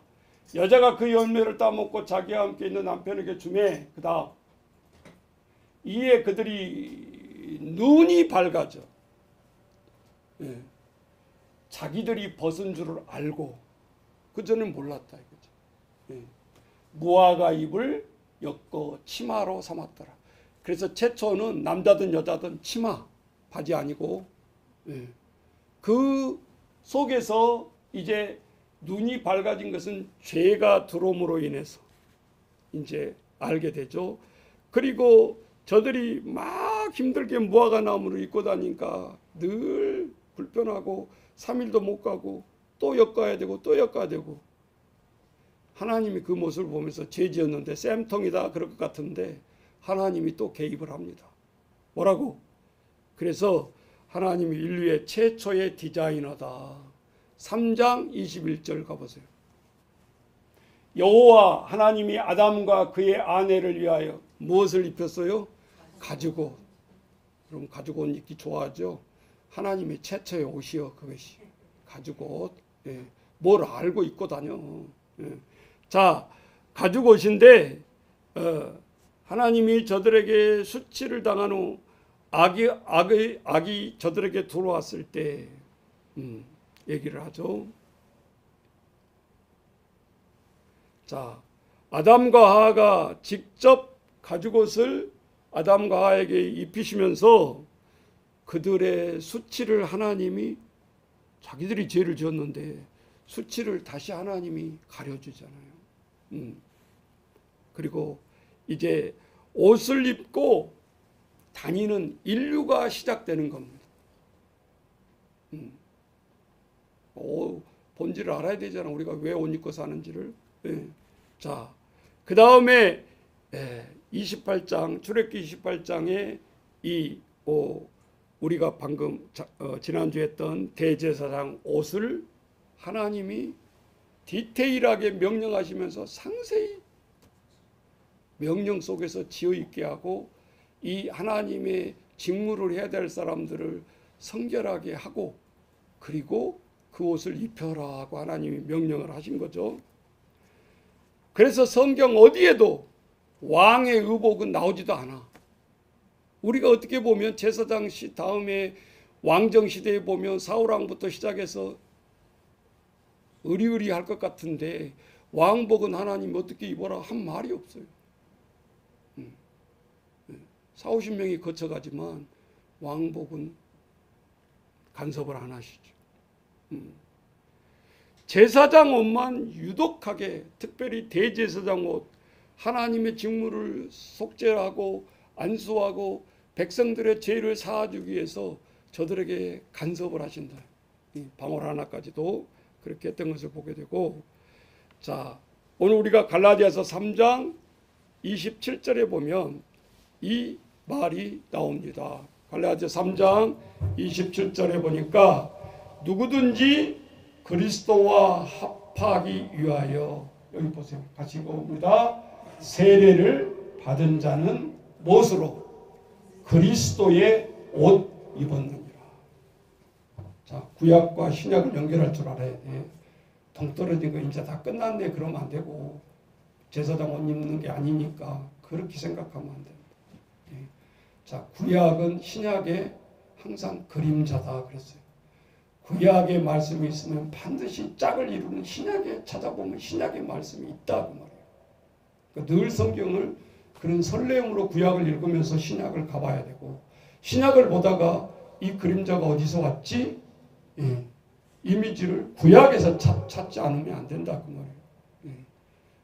여자가 그 열매를 따먹고 자기와 함께 있는 남편에게 주매. 그 다음 이에 그들이 눈이 밝아져. 예. 자기들이 벗은 줄을 알고 그전엔 몰랐다 이거죠. 예. 무화과 잎을 엮어 치마로 삼았더라. 그래서 최초는 남자든 여자든 치마, 바지 아니고 그 속에서 이제 눈이 밝아진 것은 죄가 들어옴으로 인해서 이제 알게 되죠. 그리고 저들이 막 힘들게 무화과 나무를 입고 다니니까 늘 불편하고 3일도 못 가고 또 엮어야 되고 또 엮어야 되고 하나님이 그 모습을 보면서 죄 지었는데 쌤통이다 그럴 것 같은데 하나님이 또 개입을 합니다. 뭐라고? 그래서 하나님이 인류의 최초의 디자이너다. 3장 21절 가보세요. 여호와 하나님이 아담과 그의 아내를 위하여 무엇을 입혔어요? 가죽옷. 그럼 가죽옷 입기 좋아하죠? 하나님의 최초의 옷이요 그것이 가죽옷. 예. 뭘 알고 입고 다녀. 예. 자, 가죽옷인데 하나님이 저들에게 수치를 당한 후 악이 저들에게 들어왔을 때 얘기를 하죠. 자, 아담과 하와가 직접 가죽옷을 아담과 하와에게 입히시면서 그들의 수치를 하나님이 자기들이 죄를 지었는데 수치를 다시 하나님이 가려주잖아요. 그리고 이제 옷을 입고 다니는 인류가 시작되는 겁니다. 본질을 알아야 되잖아. 우리가 왜 옷 입고 사는지를. 자, 그 다음에 28장 출애굽기 28장에 우리가 방금 지난주에 했던 대제사장 옷을 하나님이 디테일하게 명령하시면서 상세히 명령 속에서 지어 입게 하고 이 하나님의 직무를 해야 될 사람들을 성결하게 하고 그리고 그 옷을 입혀라 하고 하나님이 명령을 하신 거죠. 그래서 성경 어디에도 왕의 의복은 나오지도 않아. 우리가 어떻게 보면 제사장 시 다음에 왕정 시대에 보면 사울왕부터 시작해서 의리의리할 것 같은데 왕복은 하나님 어떻게 입어라 한 말이 없어요. 40~50명이 거쳐가지만 왕복은 간섭을 안 하시죠. 제사장 옷만 유독하게 특별히 대제사장 옷 하나님의 직무를 속죄하고 안수하고 백성들의 죄를 사하주기 위해서 저들에게 간섭을 하신다. 방울 하나까지도 그렇게 했던 것을 보게 되고, 자 오늘 우리가 갈라디아서 3장 27절에 보면 이 말이 나옵니다. 갈라디아서 3장 27절에 보니까 누구든지 그리스도와 합하기 위하여, 여기 보세요. 같이 봅니다. 세례를 받은 자는 무엇으로? 그리스도의 옷 입었느니라. 자, 구약과 신약을 연결할 줄 알아야 돼. 동떨어진 거 이제 다 끝났네 그러면 안 되고, 제사장 옷 입는 게 아니니까 그렇게 생각하면 안 됩니다. 자, 구약은 신약의 항상 그림자다 그랬어요. 구약의 말씀이 있으면 반드시 짝을 이루는 신약에 찾아보면 신약의 말씀이 있다 그 말이에요. 그러니까 늘 성경을 그런 설레임으로 구약을 읽으면서 신약을 가봐야 되고, 신약을 보다가 이 그림자가 어디서 왔지? 이미지를 구약에서 찾지 않으면 안 된다 그 말이에요.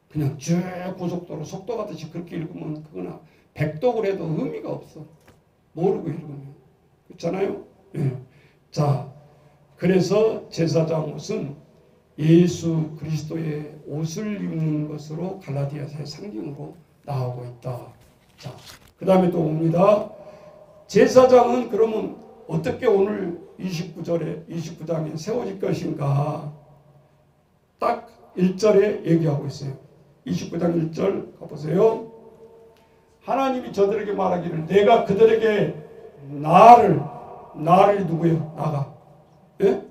그냥 쭉 고속도로 속도 가듯이 그렇게 읽으면 그거나 백독을 해도 의미가 없어. 모르고 읽으면. 그렇잖아요? 자, 그래서 제사장 옷은 예수 그리스도의 옷을 입는 것으로 갈라디아서의 상징으로 나오고 있다. 자, 그 다음에 또 옵니다. 제사장은 그러면 어떻게 오늘 29장에 세워질 것인가? 딱 1절에 얘기하고 있어요. 29장 1절 가보세요. 하나님이 저들에게 말하기를 내가 그들에게 나를 누구예요? 나가. 예?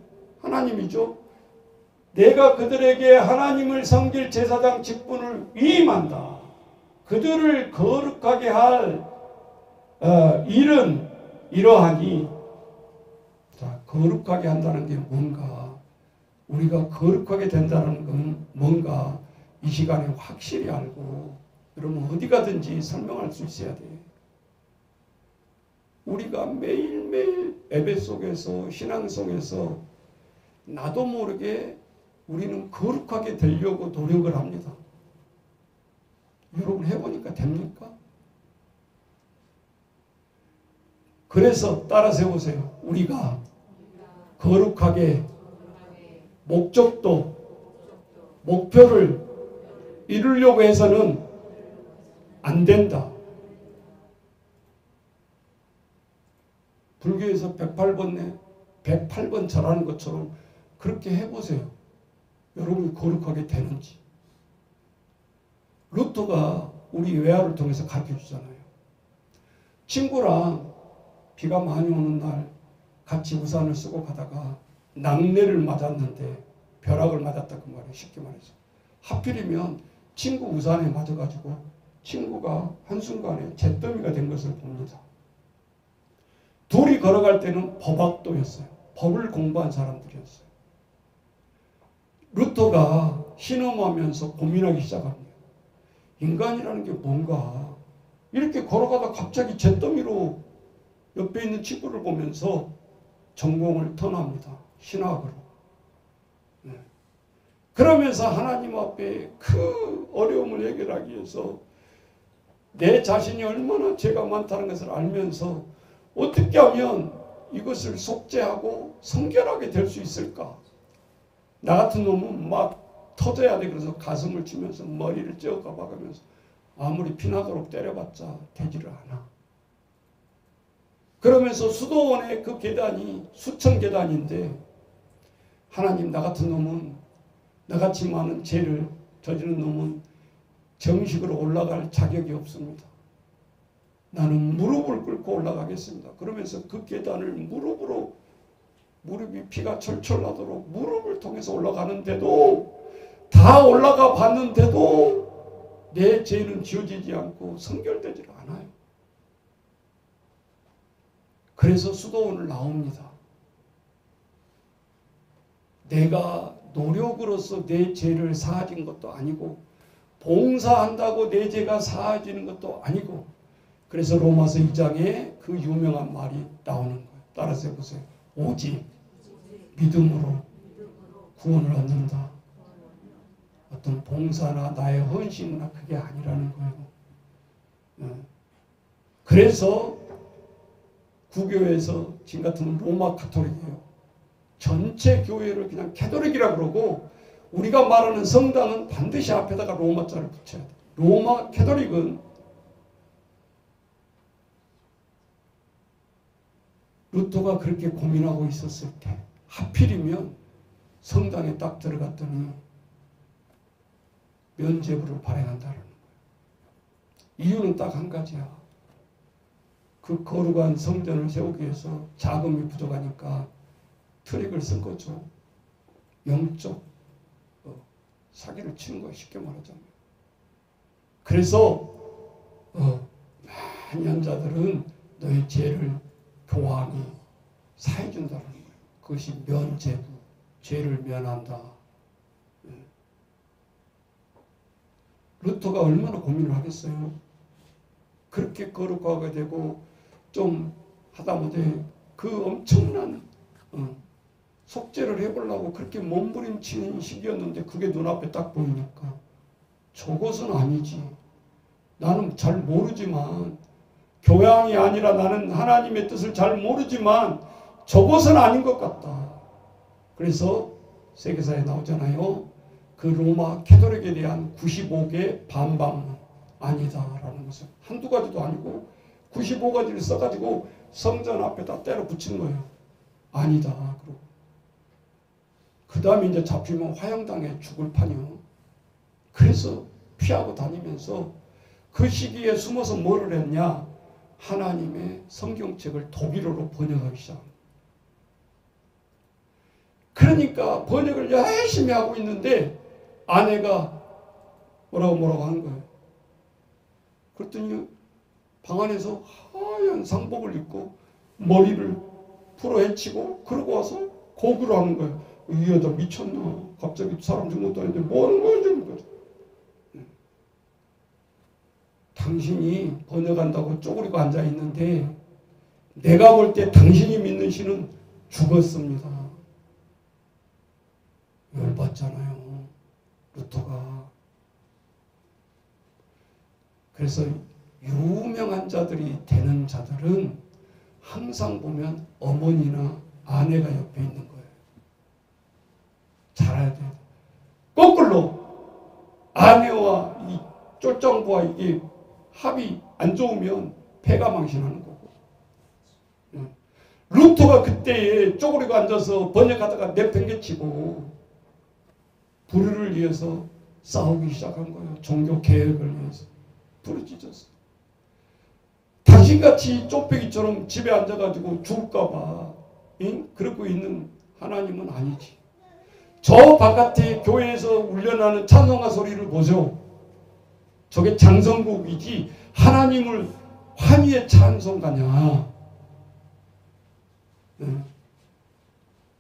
하나님이죠. 내가 그들에게 하나님을 섬길 제사장 직분을 위임한다. 그들을 거룩하게 할 일은 이러하니. 자, 거룩하게 한다는 게 뭔가, 우리가 거룩하게 된다는 건 뭔가 이 시간에 확실히 알고, 여러분 어디 가든지 설명할 수 있어야 돼. 우리가 매일매일 예배 속에서 신앙 속에서 나도 모르게 우리는 거룩하게 되려고 노력을 합니다. 여러분 해보니까 됩니까? 그래서 따라서 해보세요. 우리가 거룩하게 목적도 목표를 이루려고 해서는 안 된다. 불교에서 108번 절하는 것처럼 그렇게 해보세요. 여러분이 거룩하게 되는지. 루터가 우리 외아를 통해서 가르쳐 주잖아요. 친구랑 비가 많이 오는 날 같이 우산을 쓰고 가다가 낙뢰를 맞았는데, 벼락을 맞았다 그 말이에요. 쉽게 말해서. 하필이면 친구 우산에 맞아가지고 친구가 한순간에 잿더미가 된 것을 봅니다. 둘이 걸어갈 때는 법학도였어요. 법을 공부한 사람들이었어요. 루터가 신음하면서 고민하기 시작합니다. 인간이라는 게 뭔가, 이렇게 걸어가다 갑자기 잿더미로 옆에 있는 친구를 보면서 전공을 턴합니다. 신학으로. 그러면서 하나님 앞에 그 어려움을 해결하기 위해서 내 자신이 얼마나 죄가 많다는 것을 알면서 어떻게 하면 이것을 속죄하고 성결하게 될 수 있을까? 나 같은 놈은 막 터져야 돼. 그래서 가슴을 치면서 머리를 찌어가 박으면서 아무리 피나도록 때려봤자 되지를 않아. 그러면서 수도원의 그 계단이 수천 계단인데 하나님, 나 같은 놈은, 나같이 많은 죄를 저지른 놈은 정식으로 올라갈 자격이 없습니다. 나는 무릎을 꿇고 올라가겠습니다. 그러면서 그 계단을 무릎이 피가 철철 나도록 무릎을 통해서 올라가는데도, 다 올라가 봤는데도 내 죄는 지워지지 않고 성결되지 않아요. 그래서 수도원을 나옵니다. 내가 노력으로서 내 죄를 사하진 것도 아니고 봉사한다고 내 죄가 사하지는 것도 아니고, 그래서 로마서 2장에 그 유명한 말이 나오는 거예요. 따라서 해보세요. 오직 믿음으로 구원을 얻는다. 어떤 봉사나 나의 헌신이나 그게 아니라는 거예요. 그래서 구교에서 지금 같은 로마 카톨릭이에요. 전체 교회를 그냥 캐톨릭이라 그러고, 우리가 말하는 성당은 반드시 앞에다가 로마자를 붙여야 돼. 로마 캐톨릭은 루터가 그렇게 고민하고 있었을 때 하필이면 성당에 딱 들어갔더니 면죄부를 발행한다는 거예요. 이유는 딱 한 가지야. 그 거룩한 성전을 세우기 위해서 자금이 부족하니까 트릭을 쓴 거죠. 영적 사기를 치는 거예요. 쉽게 말하자면. 그래서 많은 연자들은 너의 죄를 교황이 사해준다는 거예요. 그것이 면죄부, 죄를 면한다. 루터가 얼마나 고민을 하겠어요. 그렇게 거룩하게 되고 좀 하다못해 그 엄청난 속죄를 해보려고 그렇게 몸부림치는 시기였는데 그게 눈앞에 딱 보이니까 저것은 아니지. 나는 잘 모르지만, 교양이 아니라 나는 하나님의 뜻을 잘 모르지만 저것은 아닌 것 같다. 그래서 세계사에 나오잖아요. 그 로마 캐톨릭에 대한 95개 반박문, 아니다라는 것을 한두 가지도 아니고 95가지를 써가지고 성전 앞에다 때려 붙인 거예요. 아니다. 그러고 그 다음에 이제 잡히면 화형당해 죽을 판이요. 그래서 피하고 다니면서 그 시기에 숨어서 뭐를 했냐? 하나님의 성경책을 독일어로 번역하기 시작합니다. 그러니까 번역을 열심히 하고 있는데 아내가 뭐라고 하는 거예요. 그랬더니 방 안에서 하얀 상복을 입고 머리를 풀어 헤치고 그러고 와서 고구를 하는 거예요. 이 여자 미쳤나? 갑자기 사람 죽는 것도 아닌데 뭐 하는 거야? 이러는 거죠. 당신이 번역한다고 쪼그리고 앉아있는데 내가 볼 때 당신이 믿는 신은 죽었습니다. 열받잖아요. 루터가. 그래서 유명한 자들이 되는 자들은 항상 보면 어머니나 아내가 옆에 있는 거예요. 잘 알아야 돼요. 거꾸로 아내와 이 쫄정부와 이게 합이 안 좋으면 배가 망신하는 거고. 루터가 그때에 쪼그리고 앉아서 번역하다가 내팽개치고 불의를 위해서 싸우기 시작한 거예요. 종교 개혁을 위해서 부르짖었어요. 당신같이 쪽배기처럼 집에 앉아가지고 죽을까봐 그러고 있는 하나님은 아니지. 저 바깥에 교회에서 울려나는 찬송가 소리를 보죠. 저게 장성곡이지 하나님을 환희의 찬송가냐.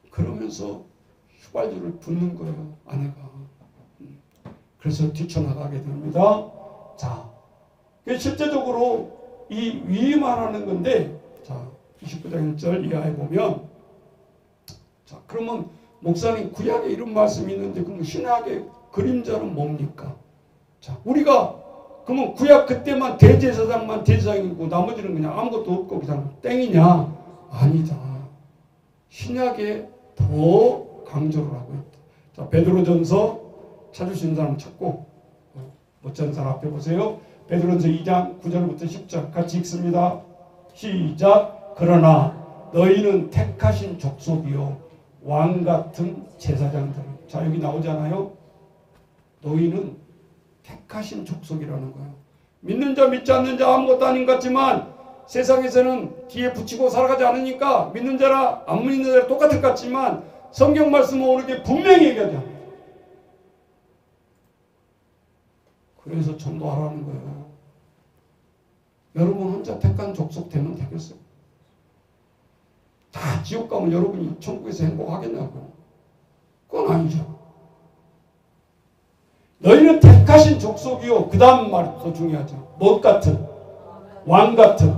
그러면서 휘발유를 붓는 거예요. 아내가. 그래서 뛰쳐나가게 됩니다. 자, 실제적으로 이 위임하라는 건데, 자 29장 1절 이하에 보면, 자 그러면 목사님 구약에 이런 말씀이 있는데 그럼 신약의 그림자는 뭡니까? 자, 우리가 그러면 구약 그때만 대제사장만 대제사장이고 나머지는 그냥 아무것도 없고 그냥 땡이냐? 아니다. 신약에 더 강조를 하고 있다. 자, 베드로전서 찾을 수 있는 사람 찾고 못 찾은 사람 앞에 보세요. 베드로전서 2장 9절부터 10절 같이 읽습니다. 시작. 그러나 너희는 택하신 족속이요 왕같은 제사장들. 자, 여기 나오잖아요. 너희는 택하신 족속이라는 거예요. 믿는 자 믿지 않는 자 아무것도 아닌 것 같지만 세상에서는 뒤에 붙이고 살아가지 않으니까 믿는 자라 안 믿는 자라 똑같을 것 같지만 성경 말씀은 오르게 분명히 얘기하죠. 그래서 전도하라는 거예요. 여러분 혼자 택한 족속 되면 되겠어요? 다 지옥 가면 여러분이 천국에서 행복하겠냐고. 그건 아니죠. 너희는 택하신 족속이요. 그 다음 말이 더 중요하죠. 못 같은? 왕 같은.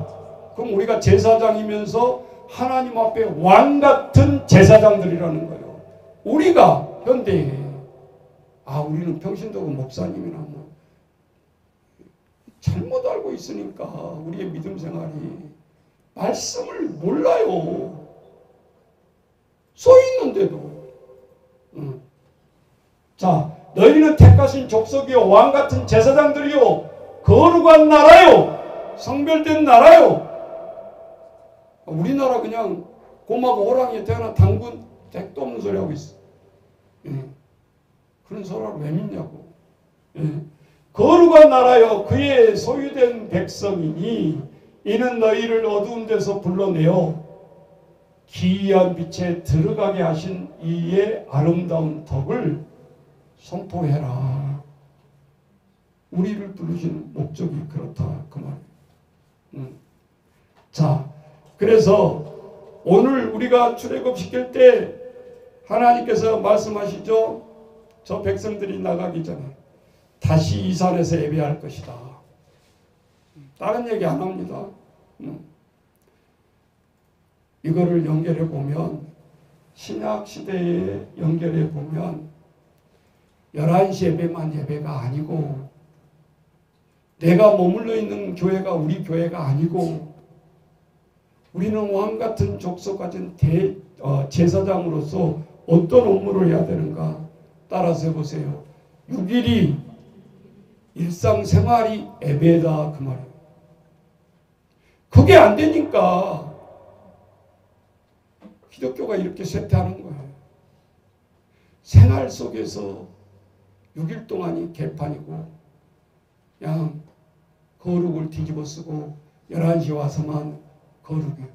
그럼 우리가 제사장이면서 하나님 앞에 왕 같은 제사장들이라는 거예요. 우리가 현대에 우리는 평신도고 목사님이나 뭐 잘못 알고 있으니까 우리의 믿음 생활이 말씀을 몰라요. 써 있는데도. 자, 너희는 택하신 족속이요 왕 같은 제사장들이요 거룩한 나라요 성별된 나라요. 우리나라 그냥 곰하고 호랑이에 태어난 당군 택도 없는 소리 하고 있어. 그런 소리를 왜 믿냐고. 거룩한 나라요 그의 소유된 백성이니 이는 너희를 어두운 데서 불러내어 기이한 빛에 들어가게 하신 이의 아름다운 덕을 선포해라. 우리를 부르신 목적이 그렇다 그 말이에요. 자, 그래서 오늘 우리가 출애굽시킬 때 하나님께서 말씀하시죠. 저 백성들이 나가기 전에 다시 이 산에서 예배할 것이다. 다른 얘기 안 합니다. 이거를 연결해 보면 신약 시대에 연결해 보면 11시 예배만 예배가 아니고 내가 머물러 있는 교회가 우리 교회가 아니고 우리는 왕같은 족속 가진 제사장으로서 어떤 업무를 해야 되는가 따라서 해보세요. 6일이 일상생활이 예배다 그 말이에요. 그게 안 되니까 기독교가 이렇게 쇠퇴하는 거예요. 생활 속에서 6일 동안이 개판이고 그냥 거룩을 뒤집어 쓰고 11시 와서만 거룩이에요.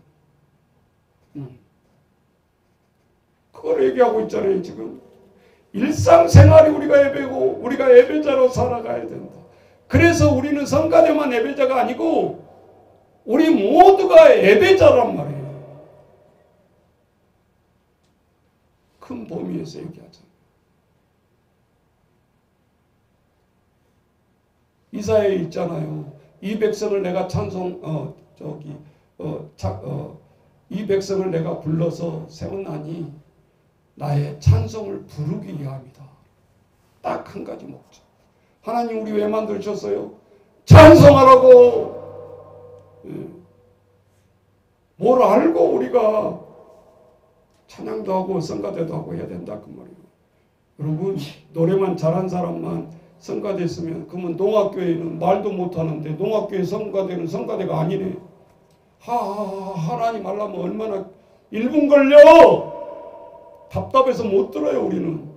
그걸 얘기하고 있잖아요. 지금 일상생활이 우리가 예배고 우리가 예배자로 살아가야 된다. 그래서 우리는 성가대만 예배자가 아니고 우리 모두가 예배자란 말이에요. 큰 범위에서 얘기하잖아요. 이사야에 있잖아요. 이 백성을 내가 이 백성을 내가 불러서 세웠나니 나의 찬송을 부르기 위함이다. 딱 한 가지 목적. 하나님 우리 왜 만드셨어요? 찬송하라고. 뭘 알고 우리가 찬양도 하고 성가대도 하고 해야 된다 그 말이에요. 여러분 노래만 잘한 사람만 성가대 있으면 그러면 농악교회는 말도 못하는데 농악교회 성가대는 성가대가 아니네. 하나님 하려면 얼마나 1분 걸려. 답답해서 못 들어요 우리는.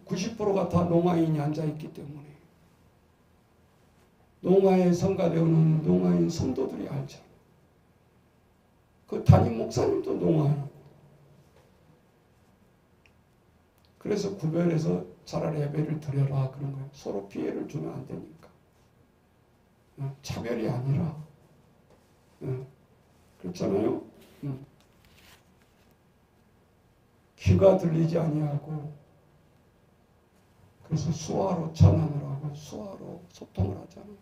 90%가 다 농아인이 앉아있기 때문에 농아의 성가대는 농아인 성도들이 알잖아. 그 담임 목사님도 농아인. 그래서 구별해서 차라리 예배를 드려라 그런 거예요. 서로 피해를 주면 안 되니까. 차별이 아니라. 그렇잖아요. 귀가 들리지 아니하고 그래서 수화로 찬양을 하고 수화로 소통을 하잖아요.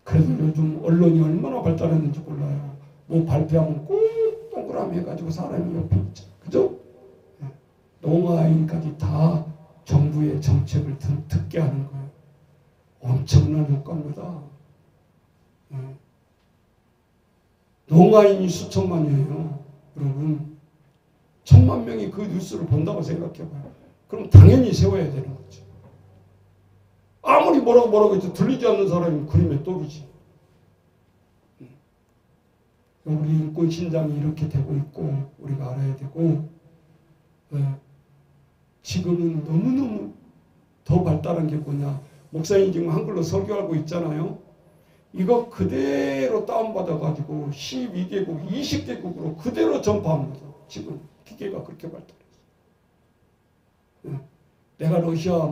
그래도 요즘 언론이 얼마나 발달했는지 몰라요. 뭐 발표하면 꼭 동그라미 해가지고 사람이 옆에 있죠. 그죠? 농아인까지 다 정부의 정책을 듣게 하는 거예요. 엄청난 효과입니다. 농아인이 수천만이에요. 여러분 1000만 명이 그 뉴스를 본다고 생각해봐요. 그럼 당연히 세워야 되는 거지. 아무리 뭐라고 해도 들리지 않는 사람이 그림의 떡이지. 우리 인권 신장이 이렇게 되고 있고 우리가 알아야 되고 지금은 너무너무 더 발달한 게 뭐냐. 목사님 지금 한글로 설교하고 있잖아요. 이거 그대로 다운받아가지고 12개국, 20개국으로 그대로 전파합니다. 지금 기계가 그렇게 발달했어요. 내가 러시아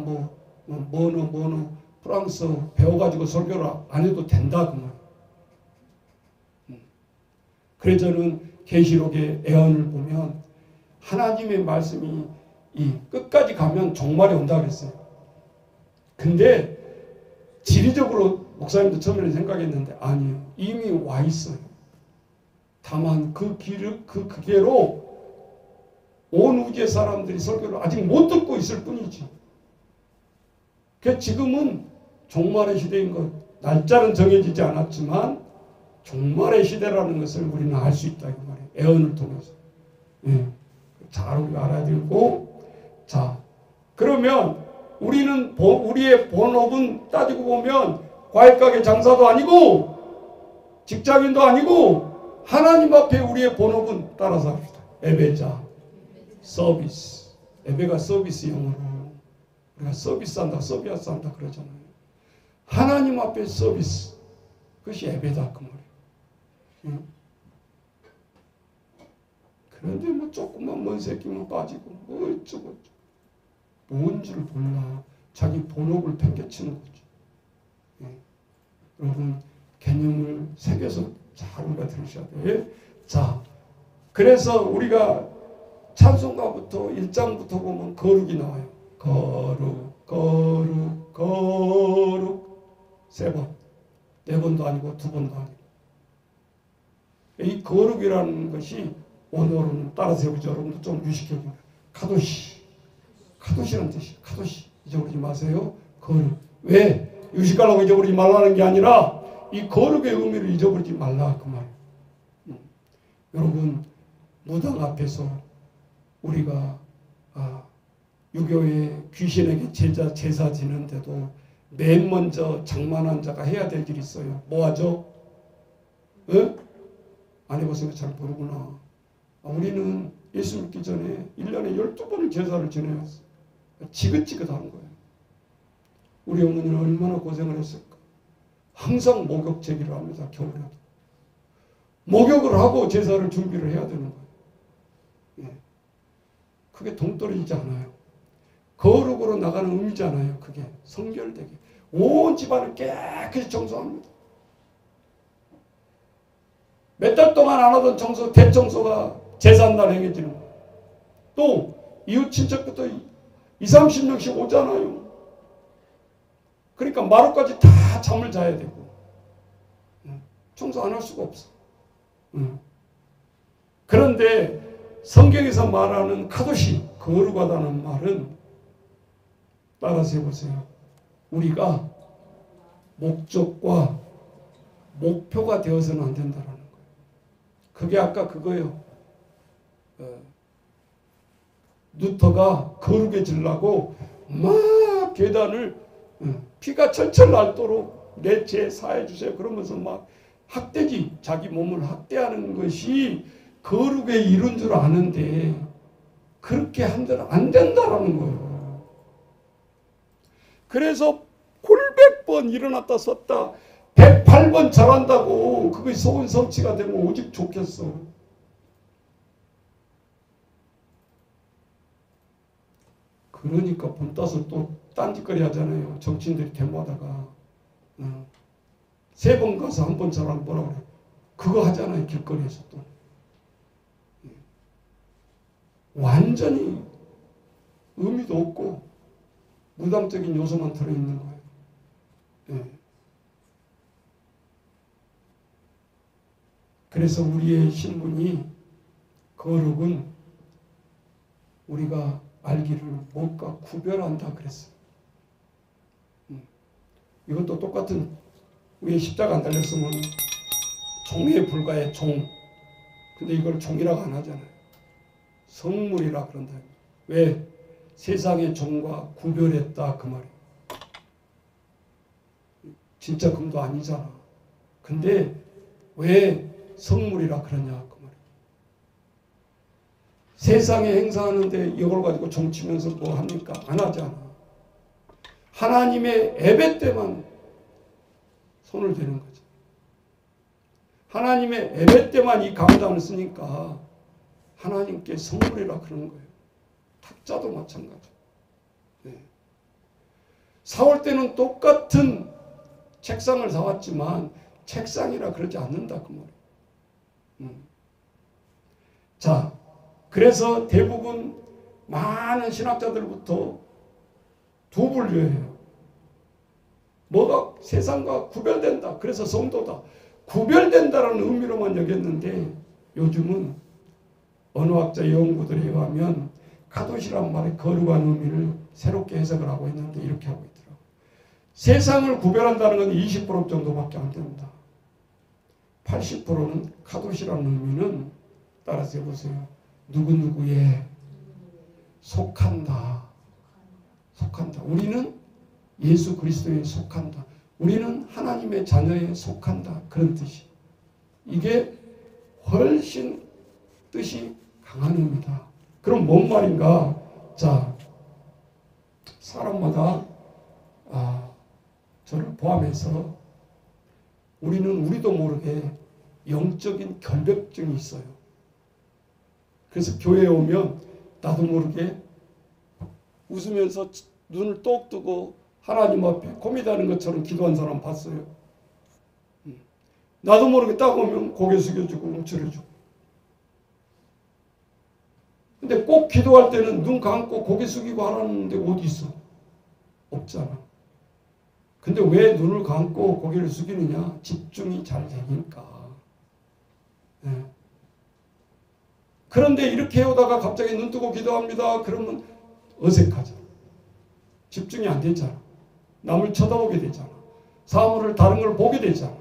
뭐너 프랑스 배워가지고 설교를 안 해도 된다 그 말. 그래서 저는 계시록의 애언을 보면 하나님의 말씀이 이 끝까지 가면 종말이 온다 그랬어요. 근데 지리적으로 목사님도 처음에는 생각했는데 아니에요. 이미 와 있어요. 다만 그 기계로 온 우주의 사람들이 설교를 아직 못 듣고 있을 뿐이지. 그러니까 지금은 종말의 시대인 것. 날짜는 정해지지 않았지만 종말의 시대라는 것을 우리는 알 수 있다 이 말이에요. 애언을 통해서. 잘 우리가 알아야 되고. 자, 그러면 우리는 우리의 본업은 따지고 보면 과일가게 장사도 아니고 직장인도 아니고 하나님 앞에 우리의 본업은 따라서 합시다. 예배자, 서비스. 예배가 서비스 용어로 우리가 서비스한다, 서비스한다 그러잖아요. 하나님 앞에 서비스. 그것이 예배다 그 말이에요. 그런데 뭐 조금만 먼 새끼만 빠지고 뭐 어쩌고 뭔지를 몰라. 자기 본업을 팽개치는 거죠. 여러분 개념을 새겨서 잘 우리가 들으셔야 돼요. 자, 그래서 우리가 찬송가부터 1장부터 보면 거룩이 나와요. 거룩, 거룩, 거룩 3번. 4번도 아니고 2번도 아니고. 이 거룩이라는 것이 오늘은 따라서 해보죠. 여러분도 좀 유식해보면 카도시. 카도시라는 뜻이에요. 카도시. 잊어버리지 마세요. 거룩. 왜? 유식하려고 잊어버리지 말라는 게 아니라 이 거룩의 의미를 잊어버리지 말라 그 말. 여러분 무당 앞에서 우리가 유교의 귀신에게 제사 지는데도 맨 먼저 장만한 자가 해야 될 일이 있어요. 뭐 하죠? 안 해봤으니까 잘 모르구나. 우리는 예수 믿기 전에 1년에 12번을 제사를 지내왔어요. 지긋지긋한 거예요. 우리 어머니는 얼마나 고생을 했을까. 항상 목욕 제기를 합니다. 겨울에도. 목욕을 하고 제사를 준비를 해야 되는 거예요. 그게 동떨어지지 않아요. 거룩으로 나가는 의미잖아요. 그게 성결되게. 온 집안을 깨끗이 청소합니다. 몇 달 동안 안 하던 청소, 대청소가 제삿날 행해지는 거예요. 또 이웃 친척부터 20-30명씩 오잖아요. 그러니까 마루까지 다 잠을 자야 되고 청소 안 할 수가 없어. 그런데 성경에서 말하는 카도시, 거룩하다는 말은 따라서 해보세요. 우리가 목적과 목표가 되어서는 안 된다는 거예요. 그게 아까 그거예요. 루터가 거룩해지려고 막 계단을 피가 철철 날도록 내 죄 사해 주세요. 그러면서 막 학대지, 자기 몸을 학대하는 것이 거룩의 이룬 줄 아는데 그렇게 한다면 안 된다라는 거예요. 그래서 골백 번 일어났다 섰다 108번 절한다고 그것이 소원 성취가 되면 오직 좋겠어. 그러니까 본따서 또 딴짓거리 하잖아요. 정치인들이 데모하다가 3번 가서 1번 절하면 뭐라고 그래. 그거 하잖아요. 길거리에서 또. 완전히 의미도 없고 무당적인 요소만 들어있는 거예요. 그래서 우리의 신분이 거룩은 우리가 알기를 무엇과 구별한다 그랬어요. 이것도 똑같은 위에 십자가 안 달렸으면 종에 불과해 종. 근데 이걸 종이라고 안 하잖아요. 성물이라 그런다. 왜? 세상의 종과 구별했다 그 말이에요. 진짜 금도 아니잖아. 근데 왜 성물이라 그러냐 그 말이에요. 세상에 행사하는데 이걸 가지고 종치면서 뭐 합니까? 안 하잖아. 하나님의 예배 때만 손을 대는 거죠. 하나님의 예배 때만 이 강단을 쓰니까 하나님께 성물이라 그러는 거예요. 탁자도 마찬가지. 네. 사올 때는 똑같은 책상을 사왔지만 책상이라 그러지 않는다 그 말이에요. 자, 그래서 대부분 많은 신학자들부터 두 분류예요. 뭐가 세상과 구별된다. 그래서 성도다. 구별된다라는 의미로만 여겼는데 요즘은 언어학자 연구들에 의하면 카도시란 말의 거룩한 의미를 새롭게 해석을 하고 있는데 이렇게 하고 있더라고요. 세상을 구별한다는 건 20% 정도밖에 안 된다. 80%는 카도시라는 의미는 따라서 해보세요. 누구누구에 속한다. 속한다. 우리는 예수 그리스도에 속한다. 우리는 하나님의 자녀에 속한다. 그런 뜻이. 이게 훨씬 뜻이 강한 의미다. 그럼 뭔 말인가? 자, 사람마다 저를 포함해서 우리도 모르게 영적인 결벽증이 있어요. 그래서 교회에 오면 나도 모르게 웃으면서 눈을 똑 뜨고 하나님 앞에 고민하는 것처럼 기도한 사람 봤어요. 나도 모르게 딱 오면 고개 숙여주고 움츠려주고. 근데 꼭 기도할 때는 눈 감고 고개 숙이고 하라는데 어디 있어? 없잖아. 근데 왜 눈을 감고 고개를 숙이느냐? 집중이 잘 되니까. 네. 그런데 이렇게 해오다가 갑자기 눈 뜨고 기도합니다. 그러면 어색하잖아. 집중이 안 되잖아. 남을 쳐다보게 되잖아. 사물을 다른 걸 보게 되잖아.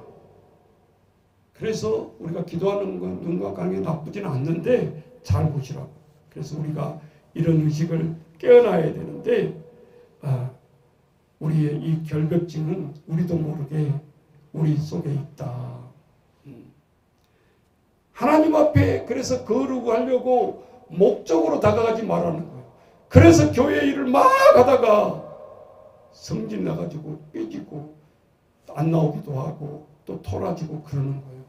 그래서 우리가 기도하는 건 눈 감는 게 나쁘지는 않는데 잘 보시라고. 그래서 우리가 이런 의식을 깨어나야 되는데 우리의 이 결벽증은 우리도 모르게 우리 속에 있다. 하나님 앞에 그래서 거룩하려고 목적으로 다가가지 말라는 거예요. 그래서 교회 일을 막 하다가 성질 나가지고 삐지고 안 나오기도 하고 또 토라지고 그러는 거예요.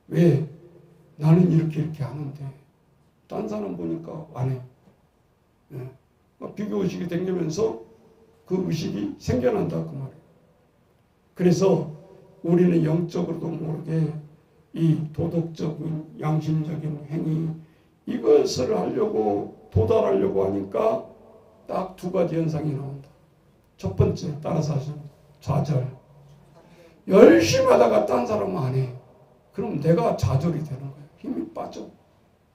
왜? 나는 이렇게 하는데 딴 사람 보니까 안 해. 네. 비교의식이 생기면서 그 의식이 생겨난다 그 말이에요. 그래서 우리는 영적으로도 모르게 이 도덕적인 양심적인 행위 이것을 하려고 도달하려고 하니까 딱 두 가지 현상이 나온다. 첫 번째 따라서 하시면 좌절. 열심히 하다가 딴 사람은 안 해. 그럼 내가 좌절이 되는 거예요. 힘이 빠져.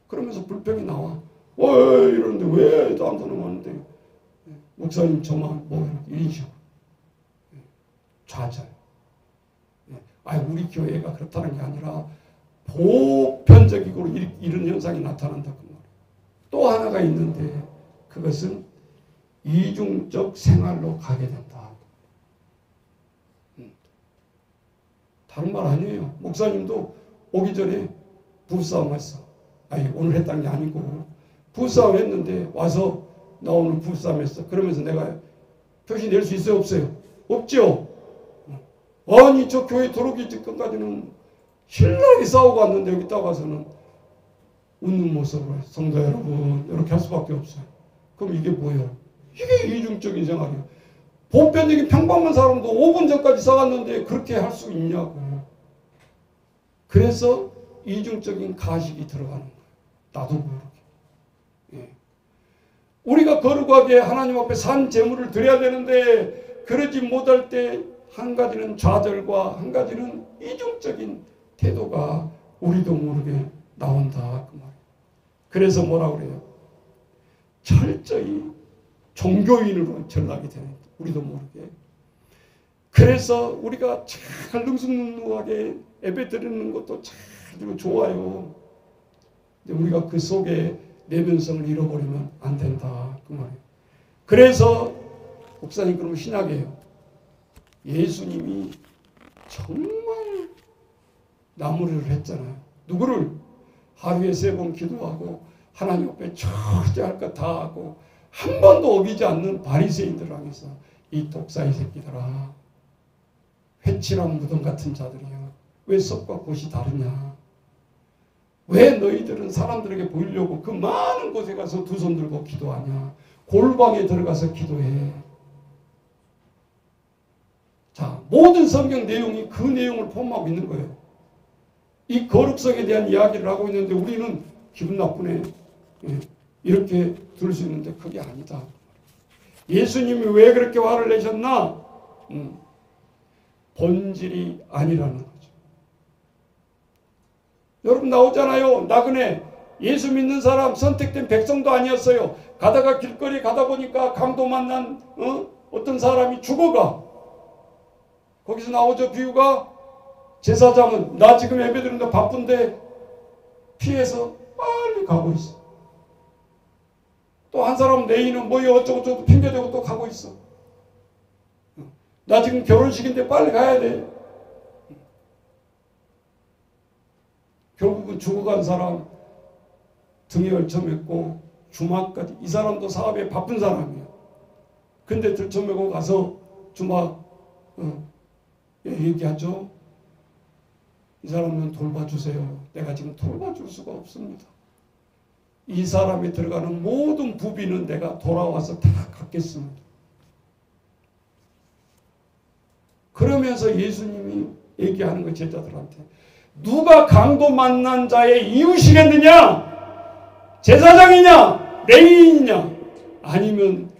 그러면서 불평이 나와. 이러는데 왜 딴 사람 하는데 목사님 저만 이런 식으로. 좌절. 우리 교회가 그렇다는 게 아니라 보편적이고 이런 현상이 나타난다 그 말이에요. 또 하나가 있는데 그것은 이중적 생활로 가게 된다. 다른 말 아니에요. 목사님도 오기 전에 부부싸움 했어. 오늘 했다는 게 아니고 부부싸움 했는데 와서 나 오늘 부부싸움 했어. 그러면서 내가 표시 낼 수 있어요? 없어요? 없죠? 아니 저 교회 들어오기 전까지는 신나게 싸우고 왔는데 여기 딱 와서는 웃는 모습으로 성도 여러분 이렇게 할 수밖에 없어요. 그럼 이게 뭐예요? 이게 이중적인 생활이에요. 보편적인 평범한 사람도 5분 전까지 싸웠는데 그렇게 할 수 있냐고. 그래서 이중적인 가식이 들어가는 거예요. 나도 모르게. 우리가 거룩하게 하나님 앞에 산 제물을 드려야 되는데 그러지 못할 때 한 가지는 좌절과 한 가지는 이중적인 태도가 우리도 모르게 나온다 그 말이에요. 그래서 뭐라 그래요? 철저히 종교인으로 전락이 되는 우리도 모르게. 그래서 우리가 잘 능숙능숙하게 예배 드리는 것도 잘 좋아요. 근데 우리가 그 속에 내면성을 잃어버리면 안 된다 그 말이에요. 그래서 목사님 그러면 신약이에요. 예수님이 정말 나무를 했잖아요. 누구를? 하루에 3번 기도하고 하나님 앞에 절제할 것 다 하고 한 번도 어기지 않는 바리새인들을 향해서 이 독사의 새끼들아, 회칠한 무덤 같은 자들이야. 왜 썩과 곳이 다르냐? 왜 너희들은 사람들에게 보이려고 그 많은 곳에 가서 두 손 들고 기도하냐? 골방에 들어가서 기도해. 자, 모든 성경 내용이 그 내용을 포함하고 있는 거예요. 이 거룩성에 대한 이야기를 하고 있는데 우리는 기분 나쁘네. 이렇게 들을 수 있는데 그게 아니다. 예수님이 왜 그렇게 화를 내셨나? 본질이 아니라는 거죠. 여러분 나오잖아요. 나그네 예수 믿는 사람 선택된 백성도 아니었어요. 가다가 길거리 가다 보니까 강도 만난 어떤 사람이 죽어가. 거기서 나오죠. 비유가 제사장은 나 지금 예배 드리는데 바쁜데 피해서 빨리 가고 있어. 또 한 사람 내인은 뭐 어쩌고저쩌고 핑계대고 또 가고 있어. 나 지금 결혼식인데 빨리 가야 돼. 결국은 죽어간 사람 등에 얽혀맸고 주막까지. 이 사람도 사업에 바쁜 사람이야. 근데 들쳐매고 가서 주막 얘기하죠. 이 사람은 돌봐주세요. 내가 지금 돌봐줄 수가 없습니다. 이 사람이 들어가는 모든 부비는 내가 돌아와서 다 갚겠습니다. 그러면서 예수님이 얘기하는 거 제자들한테 누가 강도 만난 자의 이웃이겠느냐? 제사장이냐? 레위인이냐? 아니면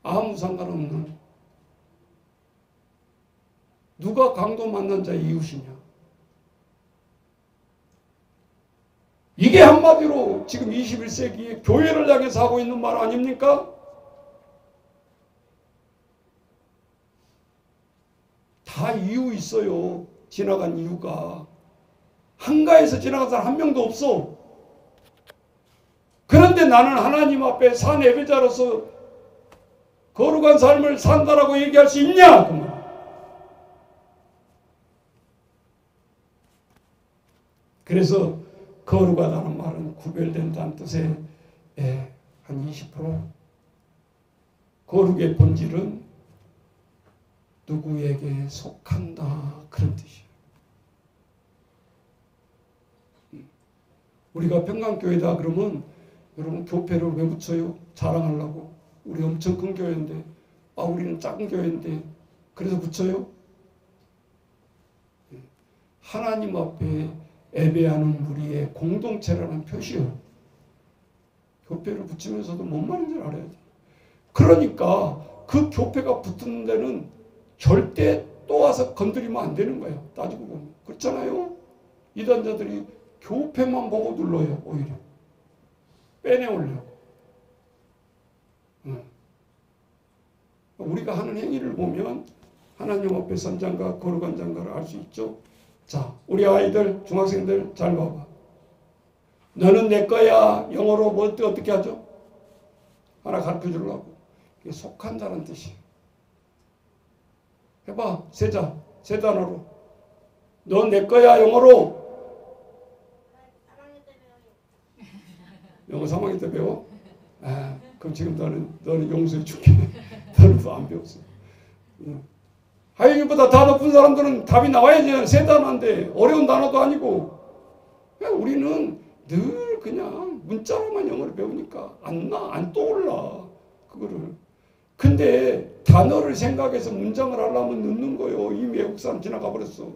아무 상관없는 누가 강도 만난 자의 이웃이냐? 이게 한마디로 지금 21세기에 교회를 향해서 하고 있는 말 아닙니까? 다 이유 있어요. 지나간 이유가. 한가해서 지나간 사람 한 명도 없어. 그런데 나는 하나님 앞에 산 예배자로서 거룩한 삶을 산다라고 얘기할 수 있냐? 그 말. 그래서 거룩하다는 말은 구별된다는 뜻의 한 20%. 거룩의 본질은 누구에게 속한다 그런 뜻이에요. 우리가 평강교회다 그러면 여러분 교회를 왜 붙여요? 자랑하려고. 우리 엄청 큰 교회인데 우리는 작은 교회인데 그래서 붙여요? 하나님 앞에 예배하는 우리의 공동체라는 표시요. 교회를 붙이면서도 뭔 말인지 알아야 돼. 그러니까 그 교회가 붙는 데는 절대 또 와서 건드리면 안 되는 거예요. 따지고 보면. 그렇잖아요. 이단자들이 교회만 보고 눌러요. 오히려. 빼내오려고. 우리가 하는 행위를 보면 하나님 앞에 선장과 거룩한 장가를 알 수 있죠. 자, 우리 아이들, 중학생들 잘 봐봐. 너는 내 거야. 영어로 뭐 어떻게 하죠? 하나 가르쳐 주려고. 이게 속한다는 뜻이에요. 해봐. 세 단어로. 넌 내 거야. 영어로. 영어 3학년 때 배워? 그럼 지금 너는 용서해 줄게. 너는 또 안 배웠어. 하영이보다 다 높은 사람들은 답이 나와야지. 세 단어인데 어려운 단어도 아니고. 우리는 늘 그냥 문자로만 영어를 배우니까 안 떠올라. 그거를. 근데 단어를 생각해서 문장을 하려면 늦는 거예요. 이미 외국 사람 지나가 버렸어.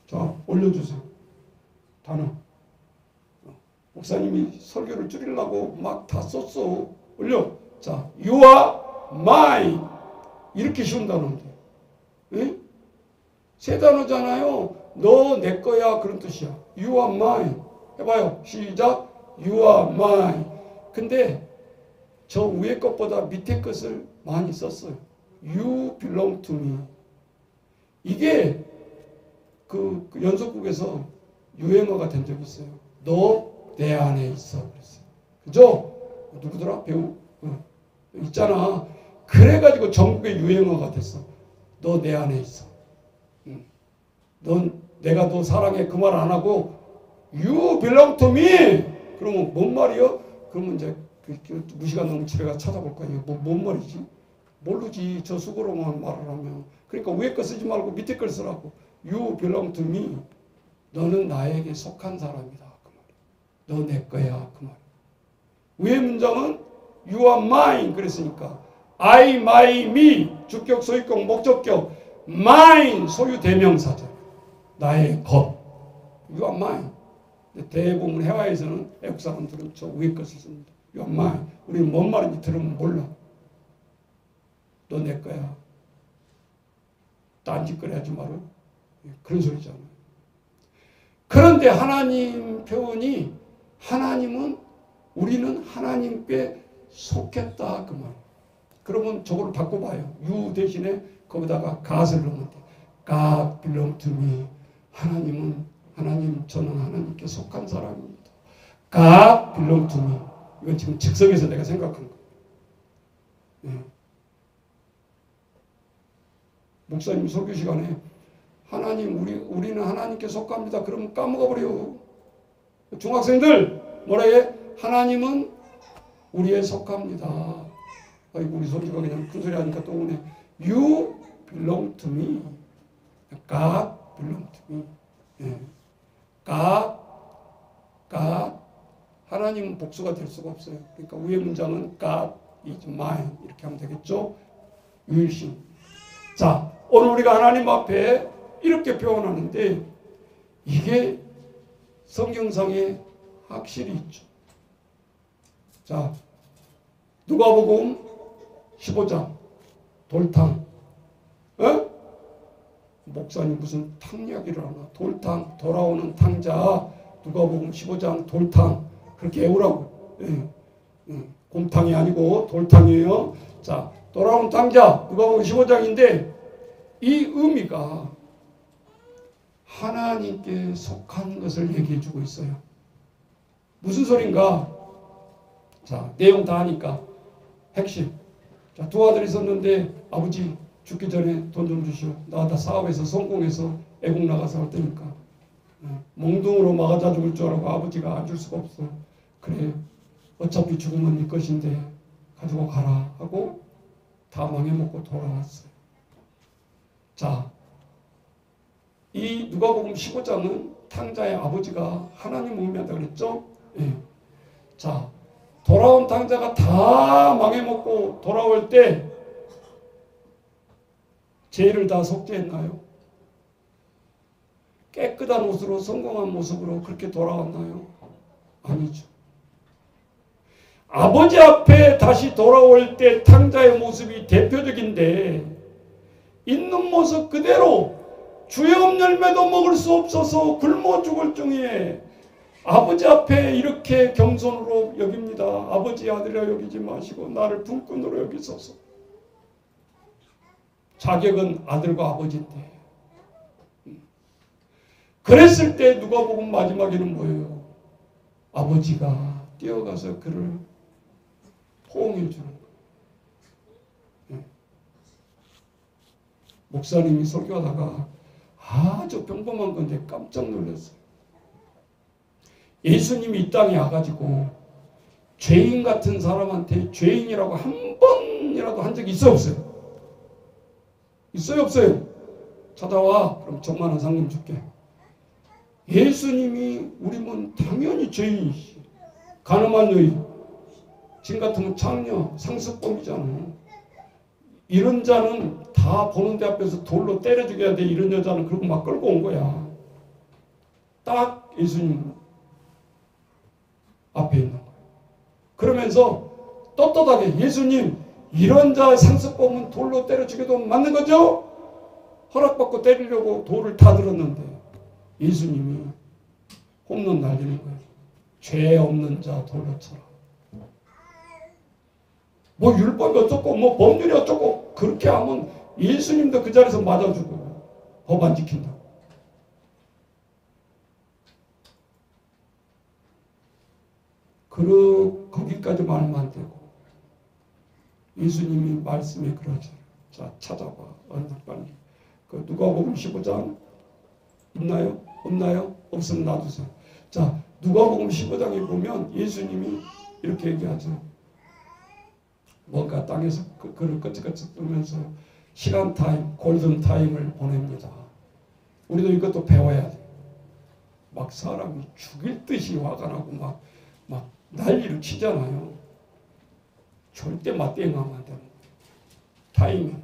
자, 올려주세요. 단어. 목사님이 설교를 줄이려고 막 다 썼어. 올려. 자, you are mine. 이렇게 쉬운 단어인데. 예? 세 단어잖아요. 너 내 거야 그런 뜻이야. You are mine. 해봐요. 시작. You are mine. 근데 저 위에 것보다 밑에 것을 많이 썼어요. You belong to me. 이게 그 연속국에서 유행어가 된 적이 있어요. 너 내 안에 있어. 그랬어요. 그죠? 누구더라? 배우? 있잖아. 그래가지고 전국의 유행어가 됐어. 너 내 안에 있어. 넌 내가 너 사랑해 그 말 안 하고 You belong to me. 그러면 뭔 말이요? 그러면 이제 무시간 놈 집에 가서 찾아볼 거예요. 뭔 말이지? 모르지. 저 수고로만 말을 하면. 그러니까 위에 거 쓰지 말고 밑에 걸 쓰라고. You belong to me. 너는 나에게 속한 사람이다. 그 말이야. 너 내 거야. 그 말이야. 위에 문장은 You are mine. 그랬으니까 I, my, me. 주격, 소유격, 목적격. mine. 소유 대명사죠. 나의 것. You are mine. 대부분 해외에서는 외국 사람들은 저 위에 것을 씁니다. You are mine. 우리는 뭔 말인지 들으면 몰라. 너 내 거야. 딴짓거리 하지 마라. 그런 소리잖아요. 그런데 하나님 표현이 하나님은 우리는 하나님께 속했다 그 말. 그러면 저걸 바꿔봐요. You 대신에 거기다가 God을 넣으면 돼. God belong to me. 하나님 저는 하나님께 속한 사람입니다. God belong to me. 이건 지금 즉석에서 내가 생각한 거예요. 네. 목사님 설교 시간에 하나님 우리는 하나님께 속합니다. 그러면 까먹어버려. 중학생들 뭐라 해? 하나님은 우리에 속합니다. 아이고 우리 소리가 그냥 큰 소리 하니까 또 오네. You belong to me. God belong to me. 예. God 하나님은 복수가 될 수가 없어요. 그러니까 위에 문장은 God is mine 이렇게 하면 되겠죠. 유일신. 자 오늘 우리가 하나님 앞에 이렇게 표현하는데 이게 성경상에 확실히 있죠. 자 누가복음 15장 돌탕. 목사님 무슨 탕 이야기를 하나. 돌탕 돌아오는 탕자. 누가복음 15장 돌탕. 그렇게 외우라고. 곰탕이 아니고 돌탕이에요. 자 돌아오는 탕자 누가복음 15장인데 이 의미가 하나님께 속한 것을 얘기해 주고 있어요. 무슨 소린가? 자 내용 다 하니까 핵심. 자, 두 아들이 있었는데 아버지 죽기 전에 돈 좀 주시오. 나 다 사업해서 성공해서 애국 나가서 할 테니까. 몽둥으로 막아자 죽을 줄 알고 아버지가 안 줄 수가 없어. 그래 어차피 죽으면 네 것인데 가지고 가라 하고 다 망해먹고 돌아왔어요. 자, 이 누가복음 15장은 탕자의 아버지가 하나님 의미한다 그랬죠? 예. 자, 돌아온 탕자가 다 망해먹고 돌아올 때 죄를 다 속죄했나요? 깨끗한 옷으로 성공한 모습으로 그렇게 돌아왔나요? 아니죠. 아버지 앞에 다시 돌아올 때 탕자의 모습이 대표적인데 있는 모습 그대로 주염 열매도 먹을 수 없어서 굶어 죽을 중에 아버지 앞에 이렇게 겸손으로 여깁니다. 아버지 아들이라 여기지 마시고 나를 분꾼으로 여기소서. 자격은 아들과 아버지인데 그랬을 때 누가복음 마지막에는 뭐예요? 아버지가 뛰어가서 그를 포옹해 주는 거예요. 목사님이 설교하다가 아주 평범한 건데 깜짝 놀랐어요. 예수님이 이 땅에 와가지고 죄인 같은 사람한테 죄인이라고 한 번이라도 한 적이 있어요 없어요? 있어요 없어요? 찾아와. 그럼 정만한 상금 줄게. 예수님이 우리면 당연히 죄인이시. 가늠한 여인, 지금 같으면 창녀, 상습범이잖아. 이런 자는 다 보는 데 앞에서 돌로 때려 죽여야 돼. 이런 여자는 그러고 막 끌고 온 거야. 딱 예수님 앞에 있는 거야. 그러면서 떳떳하게 예수님 이런 자 상습범은 돌로 때려 죽여도 맞는 거죠? 허락받고 때리려고 돌을 다 들었는데 예수님이 홈런 날리는 거예요. 죄 없는 자 돌로 쳐라. 뭐 율법이 어쩌고 뭐 법률이 어쩌고 그렇게 하면 예수님도 그 자리에서 맞아주고 법 안 지킨다고. 거기까지 말하면 안 되고 예수님이 말씀에 그러죠. 자 찾아봐. 빨리. 그 누가복음 15장 있나요? 없나요? 없으면 놔두세요. 자 누가복음 15장에 보면 예수님이 이렇게 얘기하죠. 뭔가 땅에서 그를 끄적끄적 뜨면서 시간 타임, 골든 타임을 보냅니다. 우리도 이것도 배워야 돼. 막 사람이 죽일 듯이 화가 나고 막 난리를 치잖아요. 절대 맞대응하면 안 되는 거예요. 타이밍.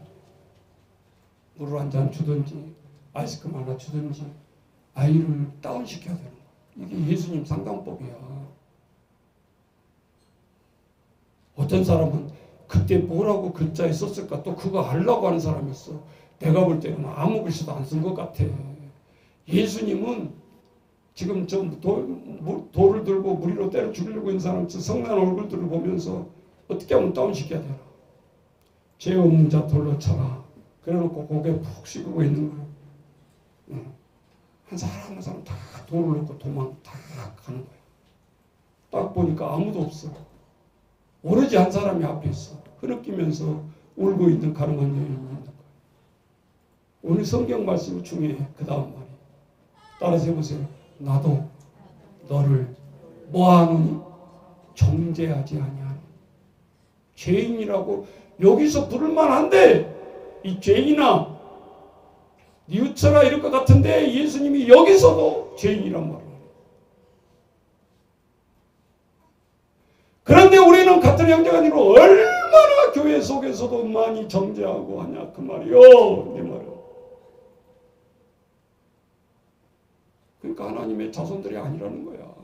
물을 한 잔 주든지 아이스크림 하나 주든지 아이를 다운시켜야 되는 거예요. 이게 예수님 상담법이야. 어떤 사람은 그때 뭐라고 글자에 썼을까 또 그거 하려고 하는 사람이 있어. 내가 볼 때는 아무 글씨도 안 쓴 것 같아. 예수님은 지금 돌을 들고 무리로 때려 죽이려고 있는 사람 성난 얼굴들을 보면서 어떻게 하면 다운시켜야 되나. 죄 없는 자 돌로 쳐라. 그래놓고 고개 푹 숙이고 있는 거예요. 한 사람 다 돌을 놓고 도망 다 가는 거예요. 딱 보니까 아무도 없어. 오로지 한 사람이 앞에 있어. 흐느끼면서 울고 있는 가늠한 여인이 있는 거예요. 오늘 성경 말씀이 중요해. 그 다음 말이. 따라서 해보세요. 나도 너를 뭐하노니? 정죄하지 아니하노니. 죄인이라고 여기서 부를만 한데 이 죄인아 뉘우쳐라 이럴 것 같은데 예수님이 여기서도 죄인이란 말을 해요. 그런데 우리는 같은 형제가 아니라 얼마나 교회 속에서도 많이 정죄하고 하냐 그 말이요. 내 말이요. 그러니까 하나님의 자손들이 아니라는 거야.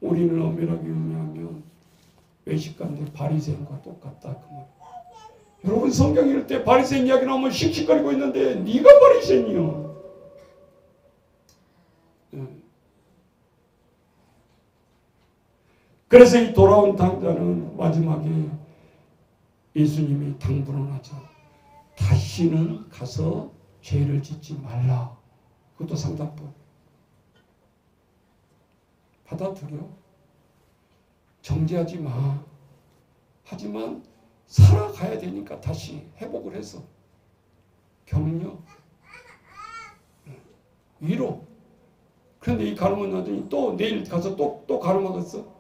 우리는 엄밀하게 의미하면 외식가인데 바리새인과 똑같다 그 말. 여러분 성경 읽을 때 바리새인 이야기 나오면 씩씩거리고 있는데 네가 바리새인이야. 그래서 이 돌아온 당자는 마지막에 예수님이 당부를 하죠. 다시는 가서 죄를 짓지 말라. 그것도 상담법. 받아들여. 정죄하지 마. 하지만 살아가야 되니까 다시 회복을 해서 격려, 위로. 그런데 이 가늠한 여자니 또 내일 가서 또 가늠하겠어?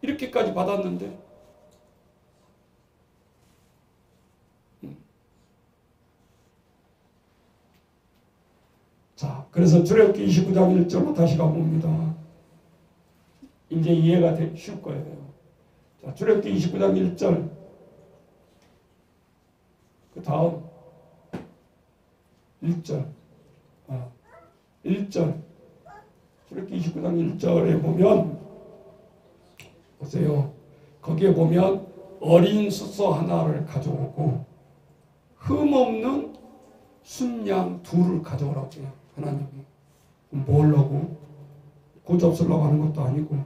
이렇게까지 받았는데 자, 그래서 출애굽기 29장 1절로 다시 가봅니다. 이제 이해가 쉬울 거예요. 자, 출애굽기 29장 1절. 그 다음 1절. 1절. 출애굽기 29장 1절에 보면 보세요. 거기에 보면 어린 숫소 하나를 가져오고 흠없는 순양 둘을 가져오라고 해요. 하나님이. 뭐하려고? 고잡쓰려고 하는 것도 아니고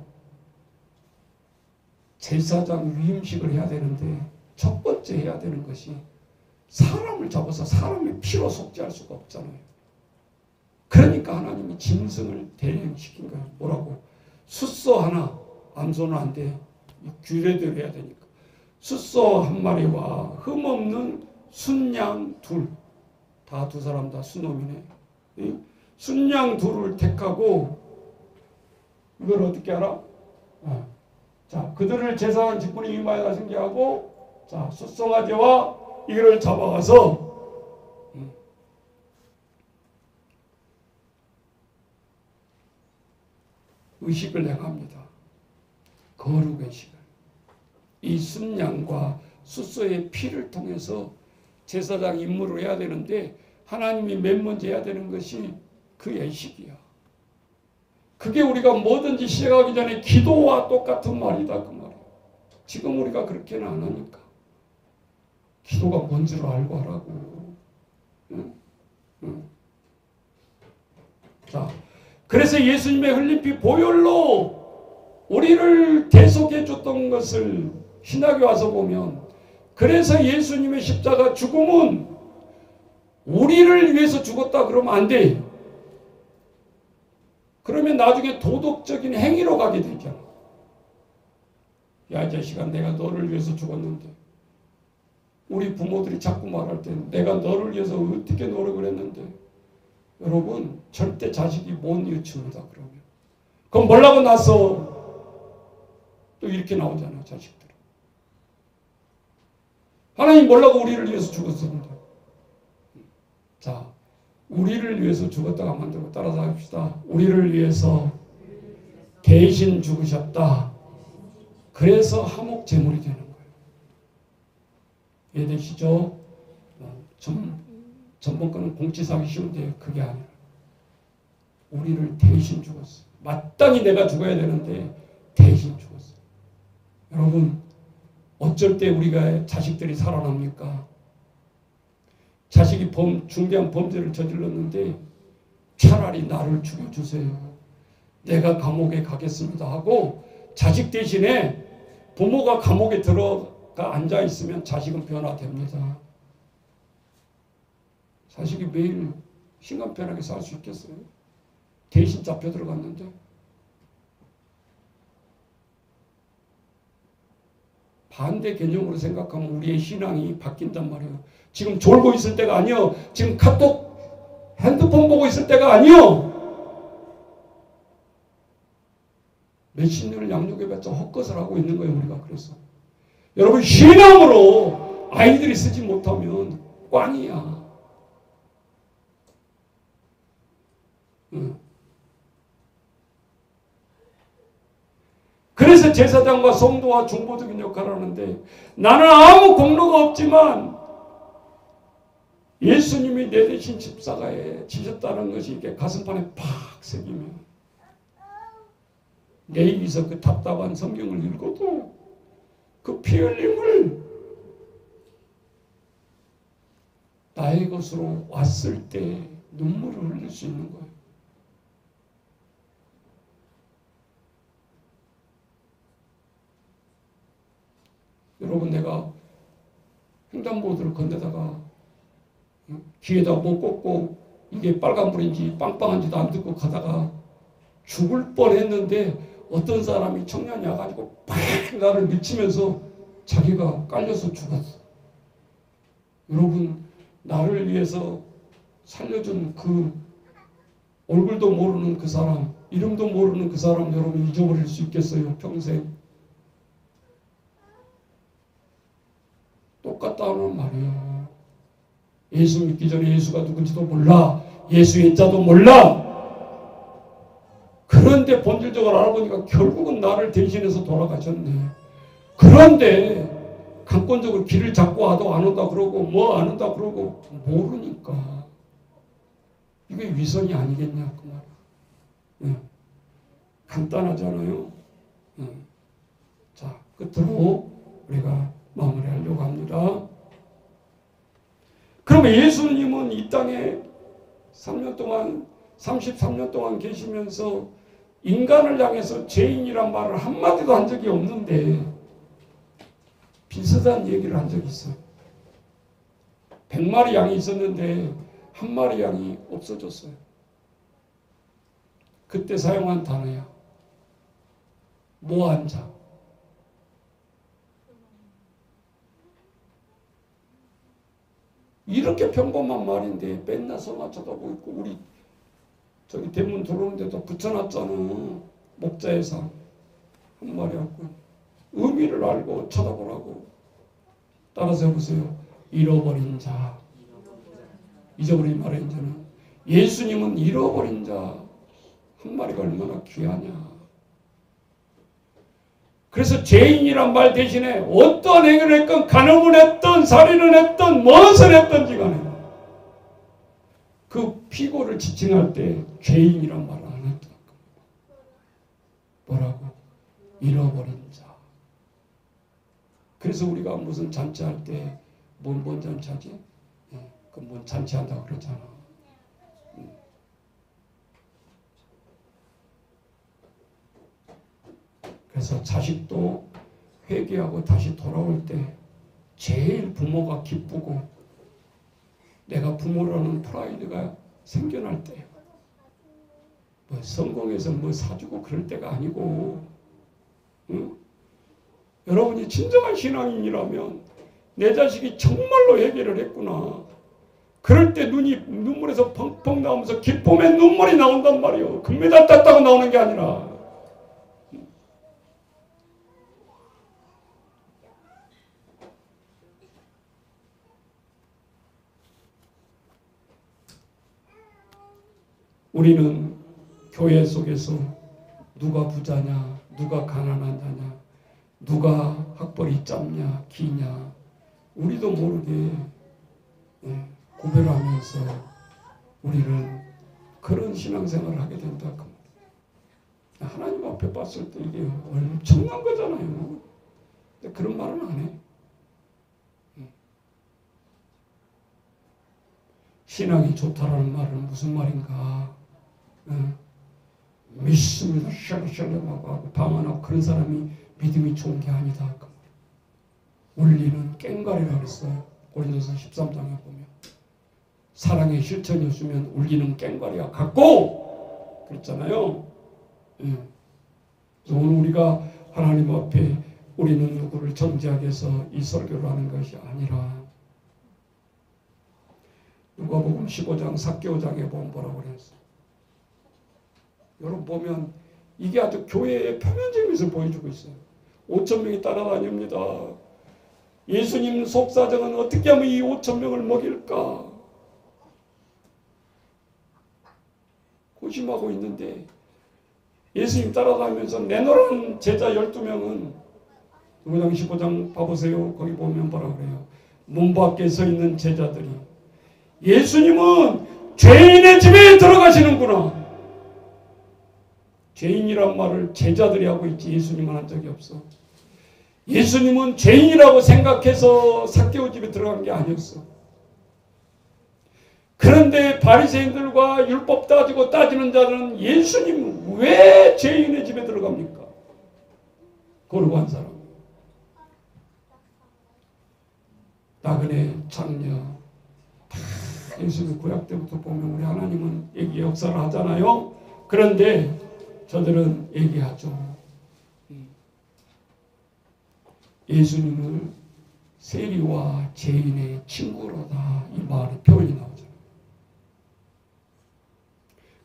제사장 위임식을 해야 되는데 첫 번째 해야 되는 것이 사람을 잡아서 사람의 피로 속죄할 수가 없잖아요. 그러니까 하나님이 짐승을 대행시킨 거예요. 뭐라고? 숫소 하나, 암소는 안 돼. 규례대로 해야 되니까. 숫소 한 마리와 흠없는 순양 둘. 다 두 사람 다 순놈이네. 순양 둘을 택하고 이걸 어떻게 알아? 자, 그들을 제사장 직분에 임하여 승계하고 자, 숫송아지와 이를 잡아가서 의식을 행합니다. 거룩 의식을. 이 순양과 숫소의 피를 통해서 제사장 임무를 해야 되는데 하나님이 맨 먼저 해야 되는 것이 그 예식이야. 그게 우리가 뭐든지 시작하기 전에 기도와 똑같은 말이다 그 말이야. 지금 우리가 그렇게는 안 하니까. 기도가 뭔지를 알고 하라고. 응? 응. 자, 그래서 예수님의 흘린 피 보혈로 우리를 대속해 줬던 것을 신학에 와서 보면, 그래서 예수님의 십자가 죽음은 우리를 위해서 죽었다 그러면 안 돼. 그러면 나중에 도덕적인 행위로 가게 되잖아. 야, 이 자식아, 내가 너를 위해서 죽었는데. 우리 부모들이 자꾸 말할 때 내가 너를 위해서 어떻게 노력을 했는데. 여러분, 절대 자식이 못 이웃칩니다. 그러면 그럼 뭐라고 나서 또 이렇게 나오잖아요. 자식들. 하나님 뭐라고 우리를 위해서 죽었었는데. 자, 우리를 위해서 죽었다가 만들고 따라서 합시다. 우리를 위해서 대신 죽으셨다. 그래서 화목 제물이 되는 거예요. 이해되시죠? 전번 거는 공치사기 쉬운데 그게 아니라 우리를 대신 죽었어. 마땅히 내가 죽어야 되는데 대신 죽었어. 여러분, 어쩔 때 우리가 자식들이 살아납니까? 자식이 중대한 범죄를 저질렀는데 차라리 나를 죽여주세요. 내가 감옥에 가겠습니다 하고 자식 대신에 부모가 감옥에 들어가 앉아있으면 자식은 변화됩니다. 자식이 매일 신간편하게 살 수 있겠어요? 대신 잡혀 들어갔는데. 반대 개념으로 생각하면 우리의 신앙이 바뀐단 말이에요. 지금 졸고 있을 때가 아니요. 지금 카톡 핸드폰 보고 있을 때가 아니요. 몇십 년을 양육해봤자 헛것을 하고 있는 거예요. 우리가. 그래서 여러분, 신앙으로 아이들이 쓰지 못하면 꽝이야. 그래서 제사장과 성도와 중보적인 역할을 하는데, 나는 아무 공로가 없지만 예수님이 내 대신 십자가에 지셨다는 것이 이렇게 가슴판에 팍 새기면 내 입에서 그 답답한 성경을 읽어도 그 피 흘림을 나의 것으로 왔을 때 눈물을 흘릴 수 있는 거예요. 여러분, 내가 횡단보도를 건너다가 귀에다 못 꽂고 이게 빨간불인지 빵빵한지도 안 듣고 가다가 죽을 뻔했는데 어떤 사람이 청년이 와가지고 팍 나를 미치면서 자기가 깔려서 죽었어. 여러분, 나를 위해서 살려준 그 얼굴도 모르는 그 사람, 이름도 모르는 그 사람, 여러분 잊어버릴 수 있겠어요? 평생. 똑같다는 말이에요. 예수 믿기 전에 예수가 누군지도 몰라. 예수의 자도 몰라. 그런데 본질적으로 알아보니까 결국은 나를 대신해서 돌아가셨네. 그런데 강권적으로 길을 잡고 와도 안 온다 그러고 뭐 안 온다 그러고 모르니까 이게 위선이 아니겠냐 그 말. 네. 간단하잖아요. 네. 자, 끝으로 우리가 마무리하려고 합니다. 그러면 예수님은 이 땅에 3년 동안 33년 동안 계시면서 인간을 향해서 죄인이란 말을 한마디도 한 적이 없는데 비슷한 얘기를 한 적이 있어요. 100마리 양이 있었는데 한 마리 양이 없어졌어요. 그때 사용한 단어야. 모한 자. 이렇게 평범한 말인데 맨날 성화 쳐다보고 있고, 우리 저기 대문 들어오는데도 붙여놨잖아. 목자의 상 한 마리 갖고 의미를 알고 쳐다보라고. 따라서 해보세요. 잃어버린 자. 잊어버린 말의 이제는 예수님은 잃어버린 자 한 마리가 얼마나 귀하냐. 그래서 죄인이란 말 대신에 어떠한 행위를 했건, 간음을 했던 살인을 했던 무엇을 했던지 간에 그 피고를 지칭할 때 죄인이란 말을 안 했다. 뭐라고? 잃어버린 자. 그래서 우리가 무슨 잔치할 때 뭔 잔치하지? 뭔 잔치한다고 그러잖아. 그래서 자식도 회개하고 다시 돌아올 때 제일 부모가 기쁘고 내가 부모라는 프라이드가 생겨날 때 뭐 성공해서 뭐 사주고 그럴 때가 아니고 응? 여러분이 진정한 신앙인이라면 내 자식이 정말로 회개를 했구나. 그럴 때 눈물에서 펑펑 나오면서 기쁨의 눈물이 나온단 말이에요. 금메달 땄다고 나오는 게 아니라. 우리는 교회 속에서 누가 부자냐, 누가 가난한 자냐, 누가 학벌이 짧냐, 기냐, 우리도 모르게 구별하면서 우리는 그런 신앙생활을 하게 된다. 하나님 앞에 봤을 때 이게 엄청난 거잖아요. 근데 그런 말은 안 해. 신앙이 좋다라는 말은 무슨 말인가? 믿습니다. 샬롬하고 하고 방언하고 그런 사람이 믿음이 좋은 게 아니다. 울리는 꽹과리라고 그랬어요. 고린도서 13장에 보면 사랑의 실천이 없으면 울리는 꽹과리와 같고 그랬잖아요. 오늘 우리가 하나님 앞에 우리는 누구를 정죄하게 해서 이 설교를 하는 것이 아니라 누가복음 15장 사개오장에 보면 뭐라고 그랬어요. 여러분 보면 이게 아주 교회의 표면적인 것을 보여주고 있어요. 5,000명이 따라다닙니다. 예수님 속사정은 어떻게 하면 이 5,000명을 먹일까 고심하고 있는데 예수님 따라다니면서 내놓으라는 제자 12명은 누가복음 15장 봐보세요. 거기 보면 뭐라고 그래요. 문 밖에 서 있는 제자들이 예수님은 죄인의 집에 들어가시는구나. 죄인이란 말을 제자들이 하고 있지 예수님은 한 적이 없어. 예수님은 죄인이라고 생각해서 삭개오 집에 들어간 게 아니었어. 그런데 바리새인들과 율법 따지고 따지는 자들은 예수님 왜 죄인의 집에 들어갑니까? 거룩한 사람. 나그네, 장녀 다 예수님 구약 때부터 보면 우리 하나님은 얘기 역사를 하잖아요. 그런데 저들은 얘기하죠. 예수님을 세리와 죄인의 친구로다 이 말의 표현이 나오잖아요.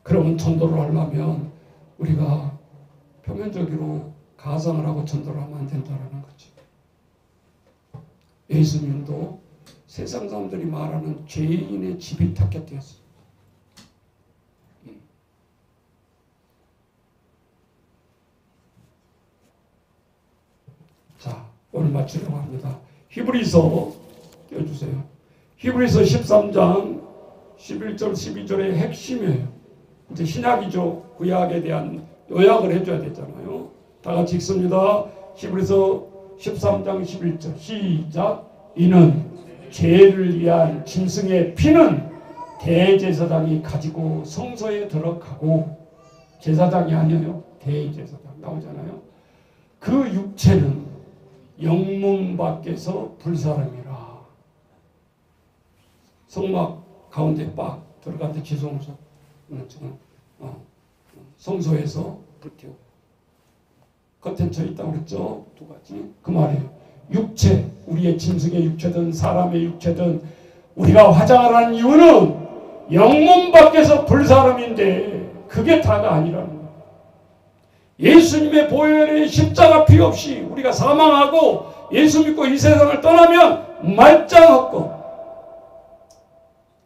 그러면 전도를 하려면 우리가 표면적으로 가상을 하고 전도를 하면 안 된다는 거죠. 예수님도 세상 사람들이 말하는 죄인의 집이 타겟되었어요. 자, 오늘 마치려고 합니다. 히브리서 띄워주세요. 히브리서 13장 11절 12절의 핵심이에요. 이제 신약이죠. 구약에 대한 요약을 해줘야 되잖아요. 다 같이 읽습니다. 히브리서 13장 11절 시작. 이는 죄를 위한 짐승의 피는 대제사장이 가지고 성소에 들어가고 제사장이 아니에요. 대제사장 나오잖아요. 그 육체는 영문 밖에서 불사름이라. 성막 가운데 빡 들어간데 지성소 성소에서 불태우고 겉에 쳐 있다고 그랬죠. 두 가지 그 말이에요. 육체, 우리의 짐승의 육체든 사람의 육체든 우리가 화장을 하는 이유는 영문 밖에서 불사름인데 그게 다가 아니라는 거예요. 예수님의 보혈의 십자가 피 없이 우리가 사망하고 예수 믿고 이 세상을 떠나면 말짱없고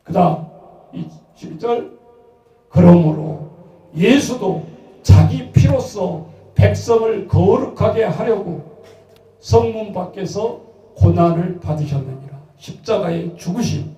그 다음 12절 그러므로 예수도 자기 피로써 백성을 거룩하게 하려고 성문 밖에서 고난을 받으셨느니라. 십자가의 죽으심